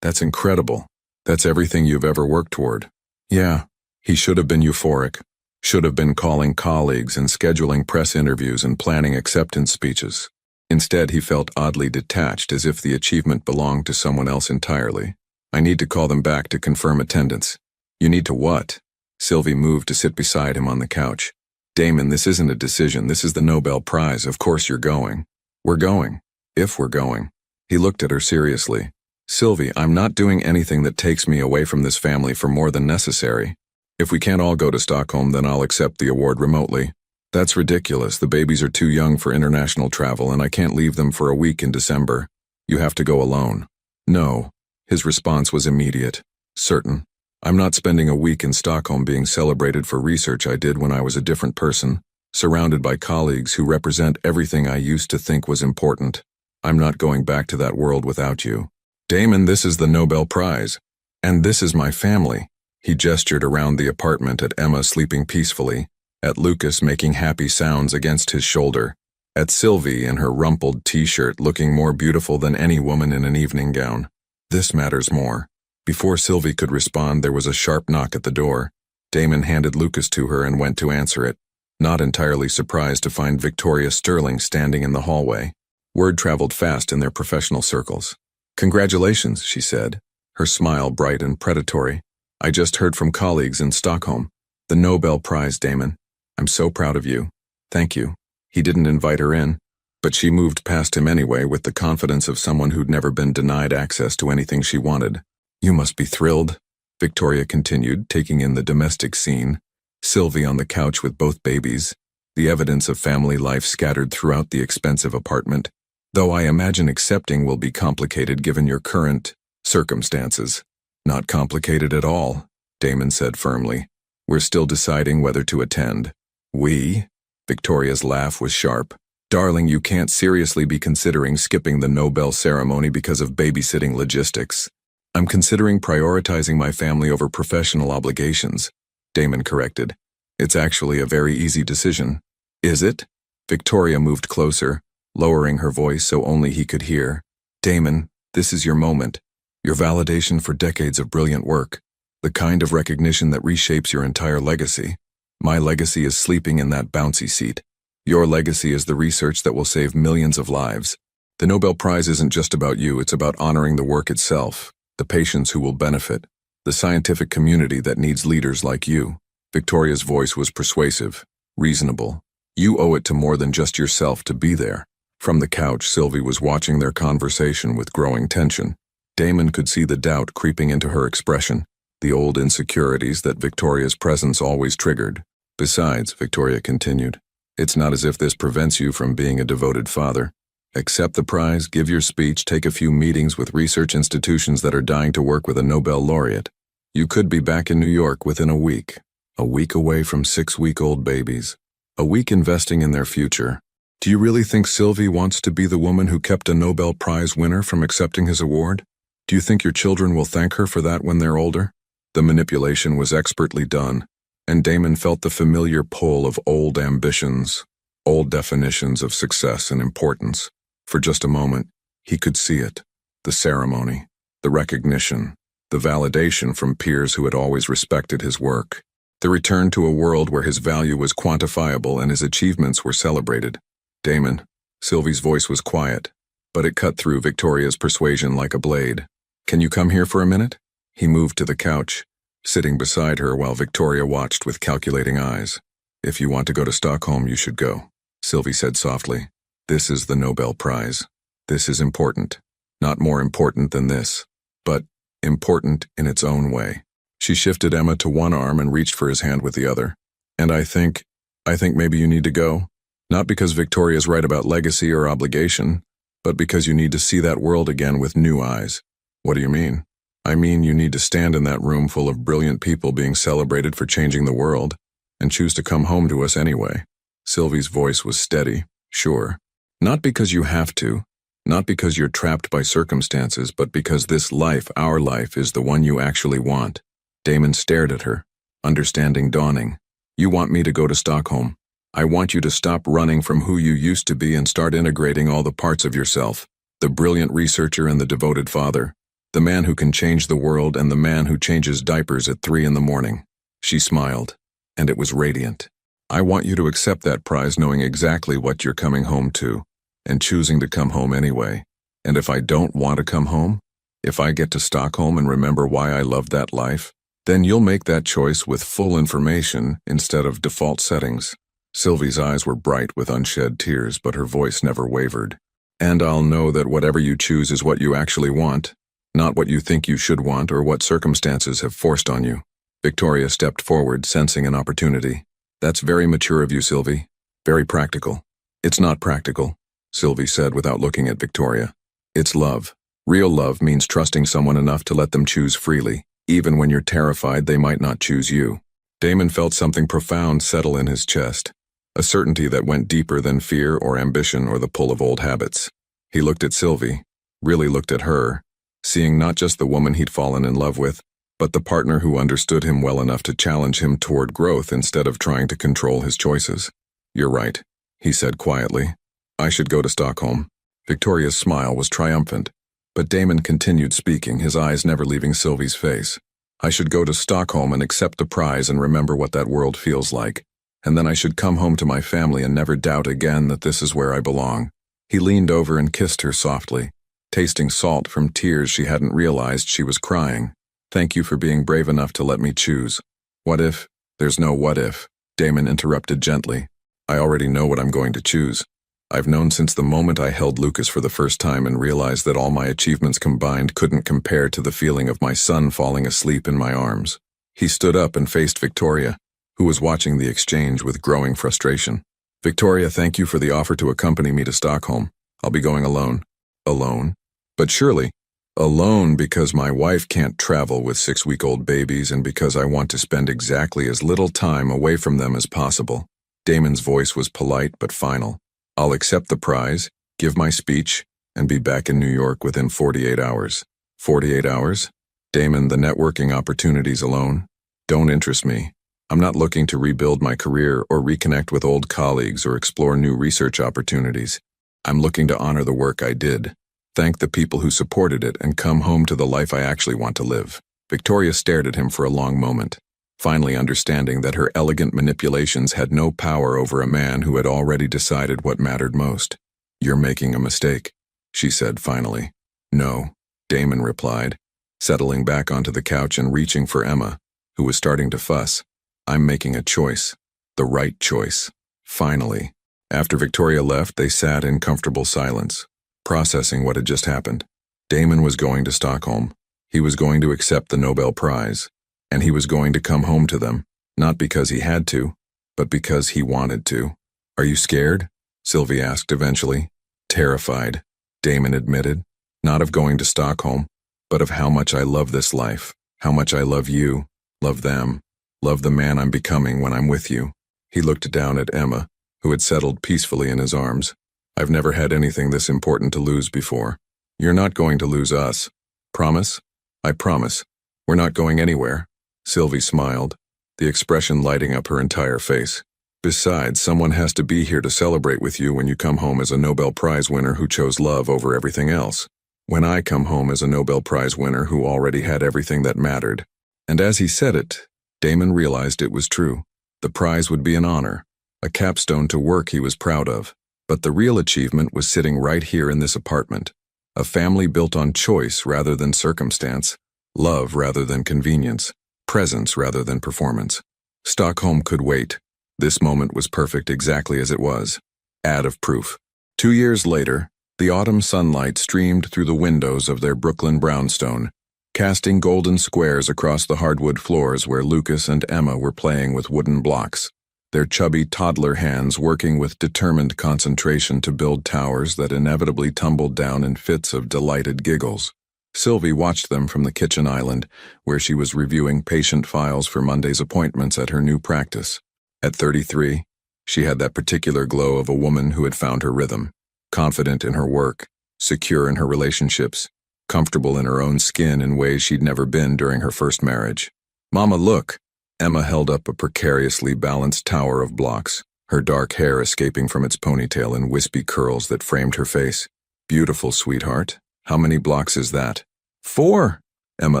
incredible. That's everything you've ever worked toward." Yeah, he should have been euphoric. Should have been calling colleagues and scheduling press interviews and planning acceptance speeches. Instead, he felt oddly detached, as if the achievement belonged to someone else entirely. "I need to call them back to confirm attendance." "You need to what?" Sylvie moved to sit beside him on the couch. "Damon, this isn't a decision. This is the Nobel Prize. Of course you're going." "We're going. If we're going." He looked at her seriously. "Sylvie, I'm not doing anything that takes me away from this family for more than necessary. If we can't all go to Stockholm, then I'll accept the award remotely." "That's ridiculous. The babies are too young for international travel, and I can't leave them for a week in December. You have to go alone." "No." His response was immediate. "Certain. I'm not spending a week in Stockholm being celebrated for research I did when I was a different person, surrounded by colleagues who represent everything I used to think was important. I'm not going back to that world without you." "Damon, this is the Nobel Prize. And this is my family." He gestured around the apartment at Emma sleeping peacefully, at Lucas making happy sounds against his shoulder, at Sylvie in her rumpled t-shirt looking more beautiful than any woman in an evening gown. "This matters more." Before Sylvie could respond, there was a sharp knock at the door. Damon handed Lucas to her and went to answer it, not entirely surprised to find Victoria Sterling standing in the hallway. Word traveled fast in their professional circles. "Congratulations," she said, her smile bright and predatory. "I just heard from colleagues in Stockholm. The Nobel Prize, Damon. I'm so proud of you." "Thank you." He didn't invite her in, but she moved past him anyway with the confidence of someone who'd never been denied access to anything she wanted. "You must be thrilled," Victoria continued, taking in the domestic scene. Sylvie on the couch with both babies, the evidence of family life scattered throughout the expensive apartment. "Though I imagine accepting will be complicated given your current circumstances." "Not complicated at all," Damon said firmly. "We're still deciding whether to attend." "We?" Victoria's laugh was sharp. "Darling, you can't seriously be considering skipping the Nobel ceremony because of babysitting logistics." "I'm considering prioritizing my family over professional obligations," Damon corrected. "It's actually a very easy decision." "Is it?" Victoria moved closer, lowering her voice so only he could hear. "Damon, this is your moment. Your validation for decades of brilliant work. The kind of recognition that reshapes your entire legacy. My legacy is sleeping in that bouncy seat. Your legacy is the research that will save millions of lives. The Nobel Prize isn't just about you, it's about honoring the work itself, the patients who will benefit, the scientific community that needs leaders like you. Victoria's voice was persuasive, reasonable. You owe it to more than just yourself to be there. From the couch, Sylvie was watching their conversation with growing tension. Damon could see the doubt creeping into her expression, the old insecurities that Victoria's presence always triggered. Besides, Victoria continued, it's not as if this prevents you from being a devoted father. Accept the prize, give your speech, take a few meetings with research institutions that are dying to work with a Nobel laureate. You could be back in New York within a week away from 6-week-old babies, a week investing in their future. Do you really think Sylvie wants to be the woman who kept a Nobel Prize winner from accepting his award? Do you think your children will thank her for that when they're older? The manipulation was expertly done, and Damon felt the familiar pull of old ambitions, old definitions of success and importance. For just a moment, he could see it, the ceremony, the recognition, the validation from peers who had always respected his work, the return to a world where his value was quantifiable and his achievements were celebrated. Damon, Sylvie's voice was quiet, but it cut through Victoria's persuasion like a blade. Can you come here for a minute? He moved to the couch, sitting beside her while Victoria watched with calculating eyes. If you want to go to Stockholm, you should go, Sylvie said softly. This is the Nobel Prize. This is important. Not more important than this, but important in its own way. She shifted Emma to one arm and reached for his hand with the other. And I think maybe you need to go. Not because Victoria's right about legacy or obligation, but because you need to see that world again with new eyes. What do you mean? I mean you need to stand in that room full of brilliant people being celebrated for changing the world, and choose to come home to us anyway. Sylvie's voice was steady, sure. Not because you have to, not because you're trapped by circumstances, but because this life, our life, is the one you actually want. Damon stared at her, understanding dawning. You want me to go to Stockholm. I want you to stop running from who you used to be and start integrating all the parts of yourself. The brilliant researcher and the devoted father. The man who can change the world and the man who changes diapers at 3 a.m. She smiled, and it was radiant. I want you to accept that prize knowing exactly what you're coming home to, and choosing to come home anyway. And if I don't want to come home, if I get to Stockholm and remember why I loved that life, then you'll make that choice with full information instead of default settings. Sylvie's eyes were bright with unshed tears, but her voice never wavered. And I'll know that whatever you choose is what you actually want, not what you think you should want or what circumstances have forced on you. Victoria stepped forward, sensing an opportunity. That's very mature of you, Sylvie. Very practical. It's not practical, Sylvie said without looking at Victoria. It's love. Real love means trusting someone enough to let them choose freely, even when you're terrified they might not choose you. Damon felt something profound settle in his chest, a certainty that went deeper than fear or ambition or the pull of old habits. He looked at Sylvie, really looked at her, seeing not just the woman he'd fallen in love with, but the partner who understood him well enough to challenge him toward growth instead of trying to control his choices. You're right, he said quietly. I should go to Stockholm. Victoria's smile was triumphant, but Damon continued speaking, his eyes never leaving Sylvie's face. I should go to Stockholm and accept the prize and remember what that world feels like. And then I should come home to my family and never doubt again that this is where I belong. He leaned over and kissed her softly, tasting salt from tears she hadn't realized she was crying. Thank you for being brave enough to let me choose. What if? There's no what if, Damon interrupted gently. I already know what I'm going to choose. I've known since the moment I held Lucas for the first time and realized that all my achievements combined couldn't compare to the feeling of my son falling asleep in my arms. He stood up and faced Victoria, who was watching the exchange with growing frustration. Victoria, thank you for the offer to accompany me to Stockholm. I'll be going alone. Alone? But surely, alone because my wife can't travel with 6-week-old babies and because I want to spend exactly as little time away from them as possible. Damon's voice was polite but final. I'll accept the prize, give my speech, and be back in New York within 48 hours. 48 hours? Damon, the networking opportunities alone don't interest me. I'm not looking to rebuild my career or reconnect with old colleagues or explore new research opportunities. I'm looking to honor the work I did, thank the people who supported it, and come home to the life I actually want to live. Victoria stared at him for a long moment, finally understanding that her elegant manipulations had no power over a man who had already decided what mattered most. You're making a mistake. she said finally. No, Damon replied, settling back onto the couch and reaching for Emma, who was starting to fuss. I'm making a choice. The right choice. Finally. After Victoria left, they sat in comfortable silence, processing what had just happened. Damon was going to Stockholm. He was going to accept the Nobel Prize, and he was going to come home to them, not because he had to, but because he wanted to. Are you scared? Sylvie asked eventually. Terrified, Damon admitted, not of going to Stockholm, but of how much I love this life, how much I love you, love them, love the man I'm becoming when I'm with you. He looked down at Emma, who had settled peacefully in his arms. I've never had anything this important to lose before. You're not going to lose us. Promise? I promise. We're not going anywhere. Sylvie smiled, the expression lighting up her entire face. Besides, someone has to be here to celebrate with you when you come home as a Nobel Prize winner who chose love over everything else. When I come home as a Nobel Prize winner who already had everything that mattered. And as he said it, Damon realized it was true. The prize would be an honor, a capstone to work he was proud of. But the real achievement was sitting right here in this apartment. A family built on choice rather than circumstance, love rather than convenience, presence rather than performance. Stockholm could wait. This moment was perfect exactly as it was. Ad of proof. 2 years later, the autumn sunlight streamed through the windows of their Brooklyn brownstone, casting golden squares across the hardwood floors where Lucas and Emma were playing with wooden blocks, their chubby toddler hands working with determined concentration to build towers that inevitably tumbled down in fits of delighted giggles. Sylvie watched them from the kitchen island, where she was reviewing patient files for Monday's appointments at her new practice. At 33, she had that particular glow of a woman who had found her rhythm, confident in her work, secure in her relationships, comfortable in her own skin in ways she'd never been during her first marriage. Mama, look! Emma held up a precariously balanced tower of blocks, her dark hair escaping from its ponytail in wispy curls that framed her face. Beautiful, sweetheart. How many blocks is that? 4, Emma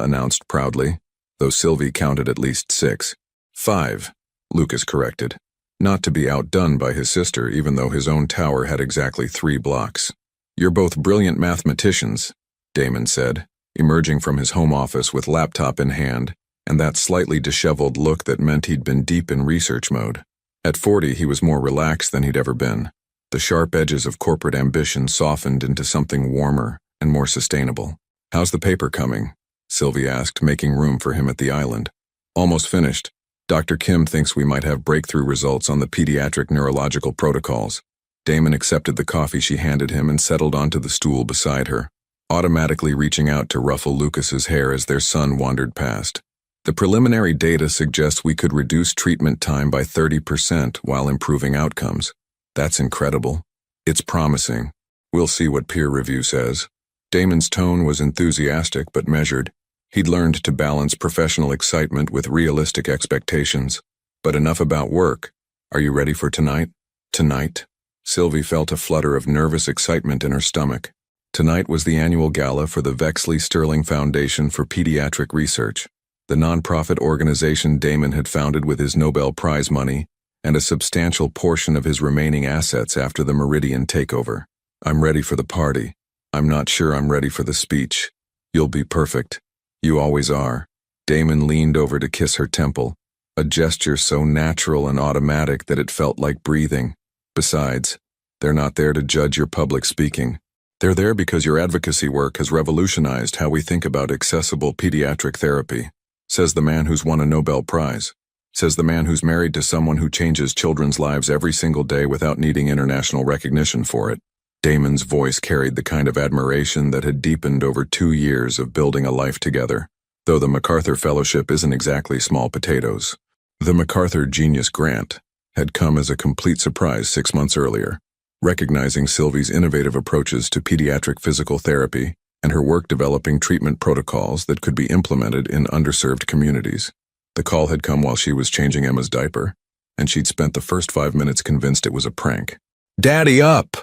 announced proudly, though Sylvie counted at least 6. 5, Lucas corrected, not to be outdone by his sister even though his own tower had exactly 3 blocks. You're both brilliant mathematicians, Damon said, emerging from his home office with laptop in hand, and that slightly disheveled look that meant he'd been deep in research mode. At 40, he was more relaxed than he'd ever been. The sharp edges of corporate ambition softened into something warmer and more sustainable. How's the paper coming? Sylvie asked, making room for him at the island. Almost finished. Dr. Kim thinks we might have breakthrough results on the pediatric neurological protocols. Damon accepted the coffee she handed him and settled onto the stool beside her, automatically reaching out to ruffle Lucas's hair as their son wandered past. The preliminary data suggests we could reduce treatment time by 30% while improving outcomes. That's incredible. It's promising. We'll see what peer review says. Damon's tone was enthusiastic but measured. He'd learned to balance professional excitement with realistic expectations. But enough about work. Are you ready for tonight? Tonight? Sylvie felt a flutter of nervous excitement in her stomach. Tonight was the annual gala for the Vexley Sterling Foundation for Pediatric Research, the nonprofit organization Damon had founded with his Nobel Prize money and a substantial portion of his remaining assets after the Meridian takeover. I'm ready for the party. I'm not sure I'm ready for the speech. You'll be perfect. You always are. Damon leaned over to kiss her temple, a gesture so natural and automatic that it felt like breathing. Besides, they're not there to judge your public speaking. They're there because your advocacy work has revolutionized how we think about accessible pediatric therapy, says the man who's won a Nobel Prize, says the man who's married to someone who changes children's lives every single day without needing international recognition for it. Damon's voice carried the kind of admiration that had deepened over 2 years of building a life together, though the MacArthur Fellowship isn't exactly small potatoes. The MacArthur Genius Grant had come as a complete surprise 6 months earlier, recognizing Sylvie's innovative approaches to pediatric physical therapy and her work developing treatment protocols that could be implemented in underserved communities. The call had come while she was changing Emma's diaper, and she'd spent the first 5 minutes convinced it was a prank. "Daddy up!"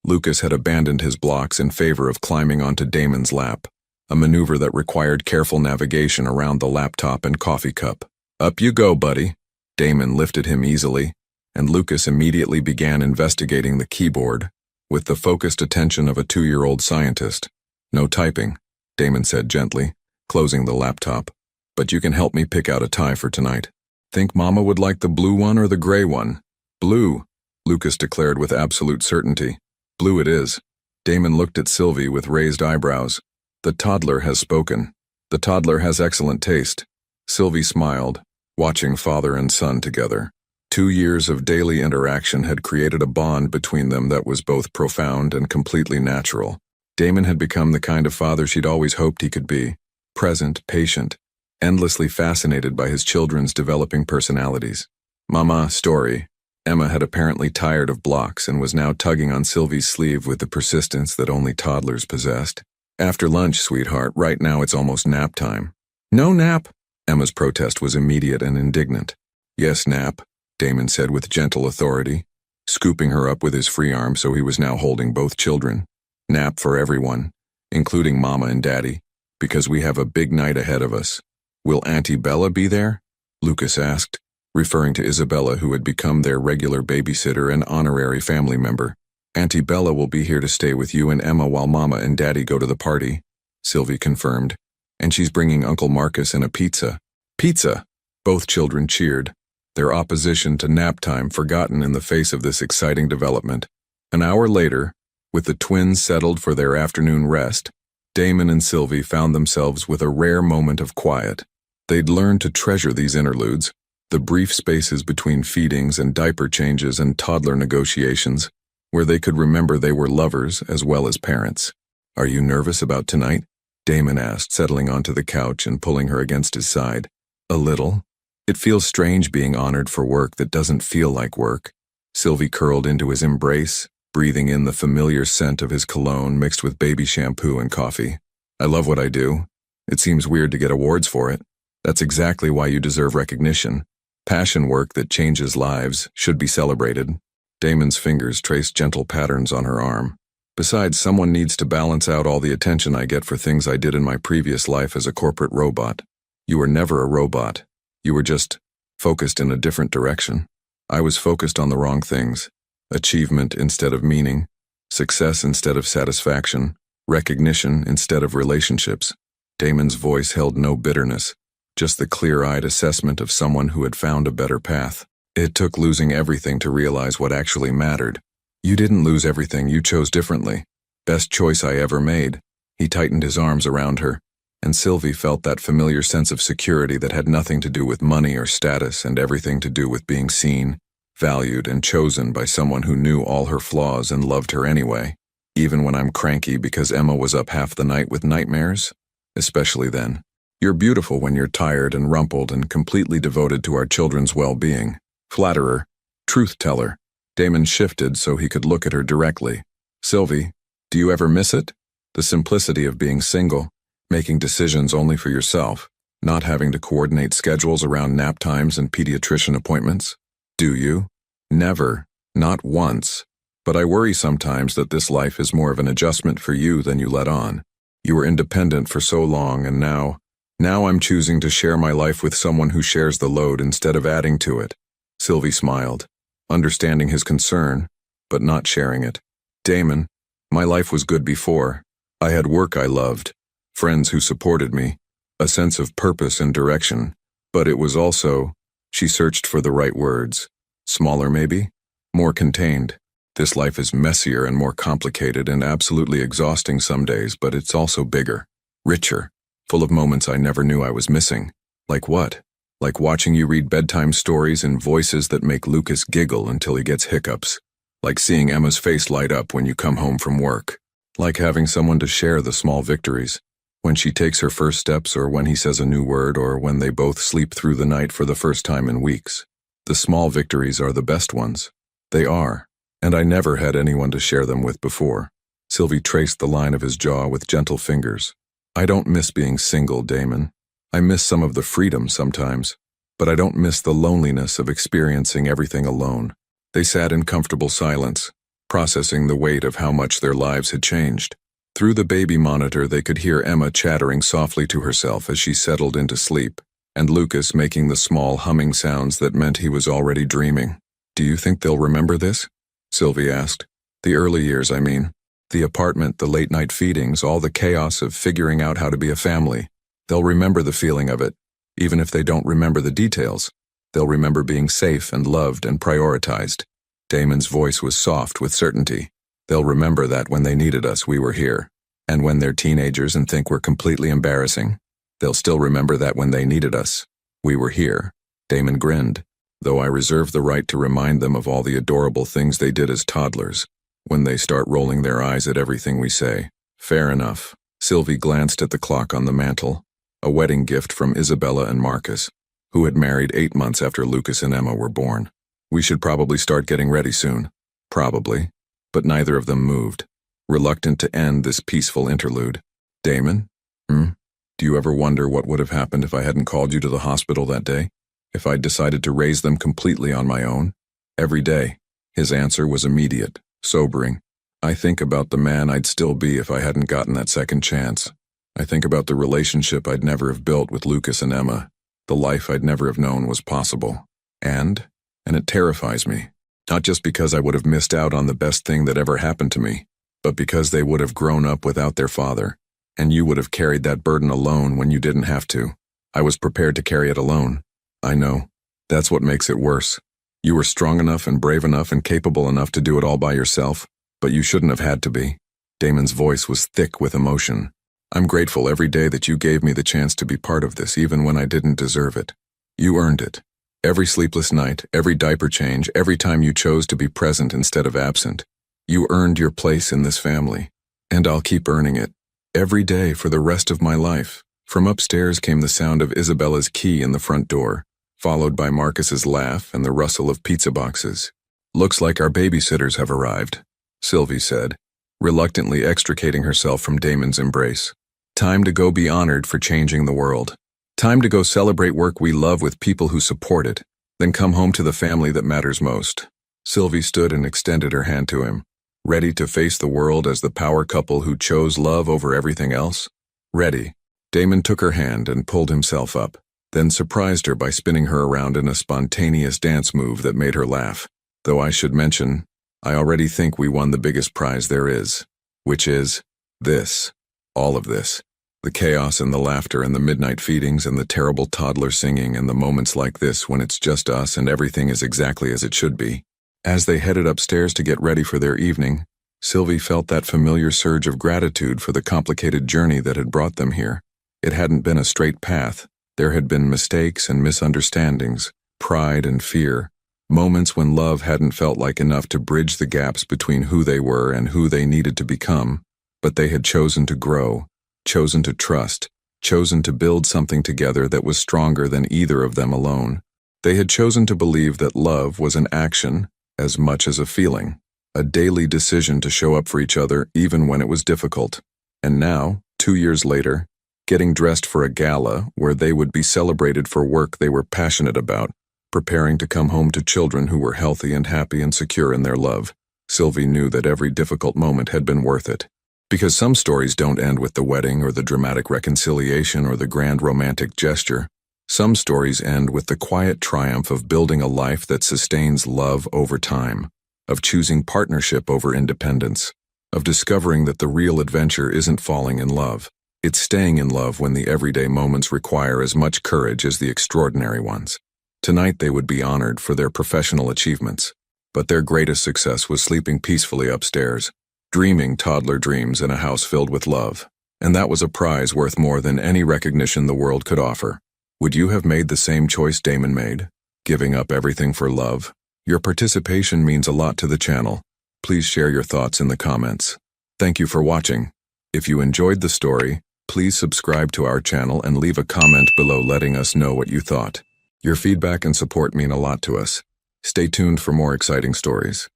Lucas had abandoned his blocks in favor of climbing onto Damon's lap, a maneuver that required careful navigation around the laptop and coffee cup. "Up you go, buddy." Damon lifted him easily, and Lucas immediately began investigating the keyboard, with the focused attention of a 2-year-old scientist. No typing, Damon said gently, closing the laptop. But you can help me pick out a tie for tonight. Think Mama would like the blue one or the gray one? Blue, Lucas declared with absolute certainty. Blue it is. Damon looked at Sylvie with raised eyebrows. The toddler has spoken. The toddler has excellent taste. Sylvie smiled, watching father and son together. 2 years of daily interaction had created a bond between them that was both profound and completely natural. Damon had become the kind of father she'd always hoped he could be. Present, patient, endlessly fascinated by his children's developing personalities. Mama, story. Emma had apparently tired of blocks and was now tugging on Sylvie's sleeve with the persistence that only toddlers possessed. After lunch, sweetheart, right now it's almost nap time. No nap. Emma's protest was immediate and indignant. Yes, nap, Damon said with gentle authority, scooping her up with his free arm so he was now holding both children. Nap for everyone, including Mama and Daddy, because we have a big night ahead of us. Will Auntie Bella be there? Lucas asked, referring to Isabella, who had become their regular babysitter and honorary family member. Auntie Bella will be here to stay with you and Emma while Mama and Daddy go to the party, Sylvie confirmed. And she's bringing Uncle Marcus and a pizza. Pizza! Both children cheered, their opposition to nap time forgotten in the face of this exciting development. An hour later, with the twins settled for their afternoon rest, Damon and Sylvie found themselves with a rare moment of quiet. They'd learned to treasure these interludes, the brief spaces between feedings and diaper changes and toddler negotiations, where they could remember they were lovers as well as parents. Are you nervous about tonight? Damon asked, settling onto the couch and pulling her against his side. A little. It feels strange being honored for work that doesn't feel like work. Sylvie curled into his embrace, breathing in the familiar scent of his cologne mixed with baby shampoo and coffee. I love what I do. It seems weird to get awards for it. That's exactly why you deserve recognition. Passion work that changes lives should be celebrated. Damon's fingers traced gentle patterns on her arm. Besides, someone needs to balance out all the attention I get for things I did in my previous life as a corporate robot. You were never a robot. You were just focused in a different direction. I was focused on the wrong things. Achievement instead of meaning, success instead of satisfaction, recognition instead of relationships. Damon's voice held no bitterness, just the clear-eyed assessment of someone who had found a better path. It took losing everything to realize what actually mattered. You didn't lose everything, you chose differently. Best choice I ever made. He tightened his arms around her, and Sylvie felt that familiar sense of security that had nothing to do with money or status and everything to do with being seen, valued, and chosen by someone who knew all her flaws and loved her anyway. Even when I'm cranky because Emma was up half the night with nightmares? Especially then. You're beautiful when you're tired and rumpled and completely devoted to our children's well-being. Flatterer. Truth-teller. Damon shifted so he could look at her directly. Sylvie, do you ever miss it? The simplicity of being single, making decisions only for yourself, not having to coordinate schedules around nap times and pediatrician appointments? Do you? Never. Not once. But I worry sometimes that this life is more of an adjustment for you than you let on. You were independent for so long, and now I'm choosing to share my life with someone who shares the load instead of adding to it. Sylvie smiled, understanding his concern, but not sharing it. Damon, my life was good before. I had work I loved, friends who supported me, a sense of purpose and direction. But it was also, she searched for the right words, smaller maybe, more contained. This life is messier and more complicated and absolutely exhausting some days, but it's also bigger, richer, full of moments I never knew I was missing. Like what? Like watching you read bedtime stories in voices that make Lucas giggle until he gets hiccups. Like seeing Emma's face light up when you come home from work. Like having someone to share the small victories. When she takes her first steps, or when he says a new word, or when they both sleep through the night for the first time in weeks. The small victories are the best ones. They are. And I never had anyone to share them with before. Sylvie traced the line of his jaw with gentle fingers. I don't miss being single, Damon. I miss some of the freedom sometimes, but I don't miss the loneliness of experiencing everything alone. They sat in comfortable silence, processing the weight of how much their lives had changed. Through the baby monitor, they could hear Emma chattering softly to herself as she settled into sleep, and Lucas making the small humming sounds that meant he was already dreaming. Do you think they'll remember this? Sylvie asked. The early years, I mean. The apartment, the late-night feedings, all the chaos of figuring out how to be a family. They'll remember the feeling of it, even if they don't remember the details. They'll remember being safe and loved and prioritized. Damon's voice was soft with certainty. They'll remember that when they needed us, we were here. And when they're teenagers and think we're completely embarrassing, they'll still remember that when they needed us, we were here. Damon grinned, though I reserve the right to remind them of all the adorable things they did as toddlers, when they start rolling their eyes at everything we say. Fair enough. Sylvie glanced at the clock on the mantel, a wedding gift from Isabella and Marcus, who had married 8 months after Lucas and Emma were born. We should probably start getting ready soon. Probably. But neither of them moved, reluctant to end this peaceful interlude. Damon? Do you ever wonder what would have happened if I hadn't called you to the hospital that day? If I'd decided to raise them completely on my own? Every day. His answer was immediate, sobering. I think about the man I'd still be if I hadn't gotten that second chance. I think about the relationship I'd never have built with Lucas and Emma. The life I'd never have known was possible. And it terrifies me. Not just because I would have missed out on the best thing that ever happened to me, but because they would have grown up without their father, and you would have carried that burden alone when you didn't have to. I was prepared to carry it alone. I know. That's what makes it worse. You were strong enough and brave enough and capable enough to do it all by yourself, but you shouldn't have had to be. Damon's voice was thick with emotion. I'm grateful every day that you gave me the chance to be part of this, even when I didn't deserve it. You earned it. Every sleepless night, every diaper change, every time you chose to be present instead of absent. You earned your place in this family, and I'll keep earning it. Every day for the rest of my life. From upstairs came the sound of Isabella's key in the front door, followed by Marcus's laugh and the rustle of pizza boxes. Looks like our babysitters have arrived, Sylvie said, reluctantly extricating herself from Damon's embrace. Time to go be honored for changing the world. Time to go celebrate work we love with people who support it, then come home to the family that matters most. Sylvie stood and extended her hand to him, ready to face the world as the power couple who chose love over everything else. Ready. Damon took her hand and pulled himself up, then surprised her by spinning her around in a spontaneous dance move that made her laugh. Though I should mention, I already think we won the biggest prize there is, which is this. All of this. The chaos and the laughter and the midnight feedings and the terrible toddler singing and the moments like this when it's just us and everything is exactly as it should be. As they headed upstairs to get ready for their evening, Sylvie felt that familiar surge of gratitude for the complicated journey that had brought them here. It hadn't been a straight path. There had been mistakes and misunderstandings, pride and fear, moments when love hadn't felt like enough to bridge the gaps between who they were and who they needed to become, but they had chosen to grow, chosen to trust, chosen to build something together that was stronger than either of them alone. They had chosen to believe that love was an action as much as a feeling, a daily decision to show up for each other even when it was difficult. And now, 2 years later, getting dressed for a gala where they would be celebrated for work they were passionate about, preparing to come home to children who were healthy and happy and secure in their love, Sylvie knew that every difficult moment had been worth it. Because some stories don't end with the wedding or the dramatic reconciliation or the grand romantic gesture. Some stories end with the quiet triumph of building a life that sustains love over time, of choosing partnership over independence, of discovering that the real adventure isn't falling in love. It's staying in love when the everyday moments require as much courage as the extraordinary ones. Tonight they would be honored for their professional achievements, but their greatest success was sleeping peacefully upstairs, dreaming toddler dreams in a house filled with love. And that was a prize worth more than any recognition the world could offer. Would you have made the same choice Damon made, giving up everything for love? Your participation means a lot to the channel. Please share your thoughts in the comments. Thank you for watching. If you enjoyed the story, please subscribe to our channel and leave a comment below letting us know what you thought. Your feedback and support mean a lot to us. Stay tuned for more exciting stories.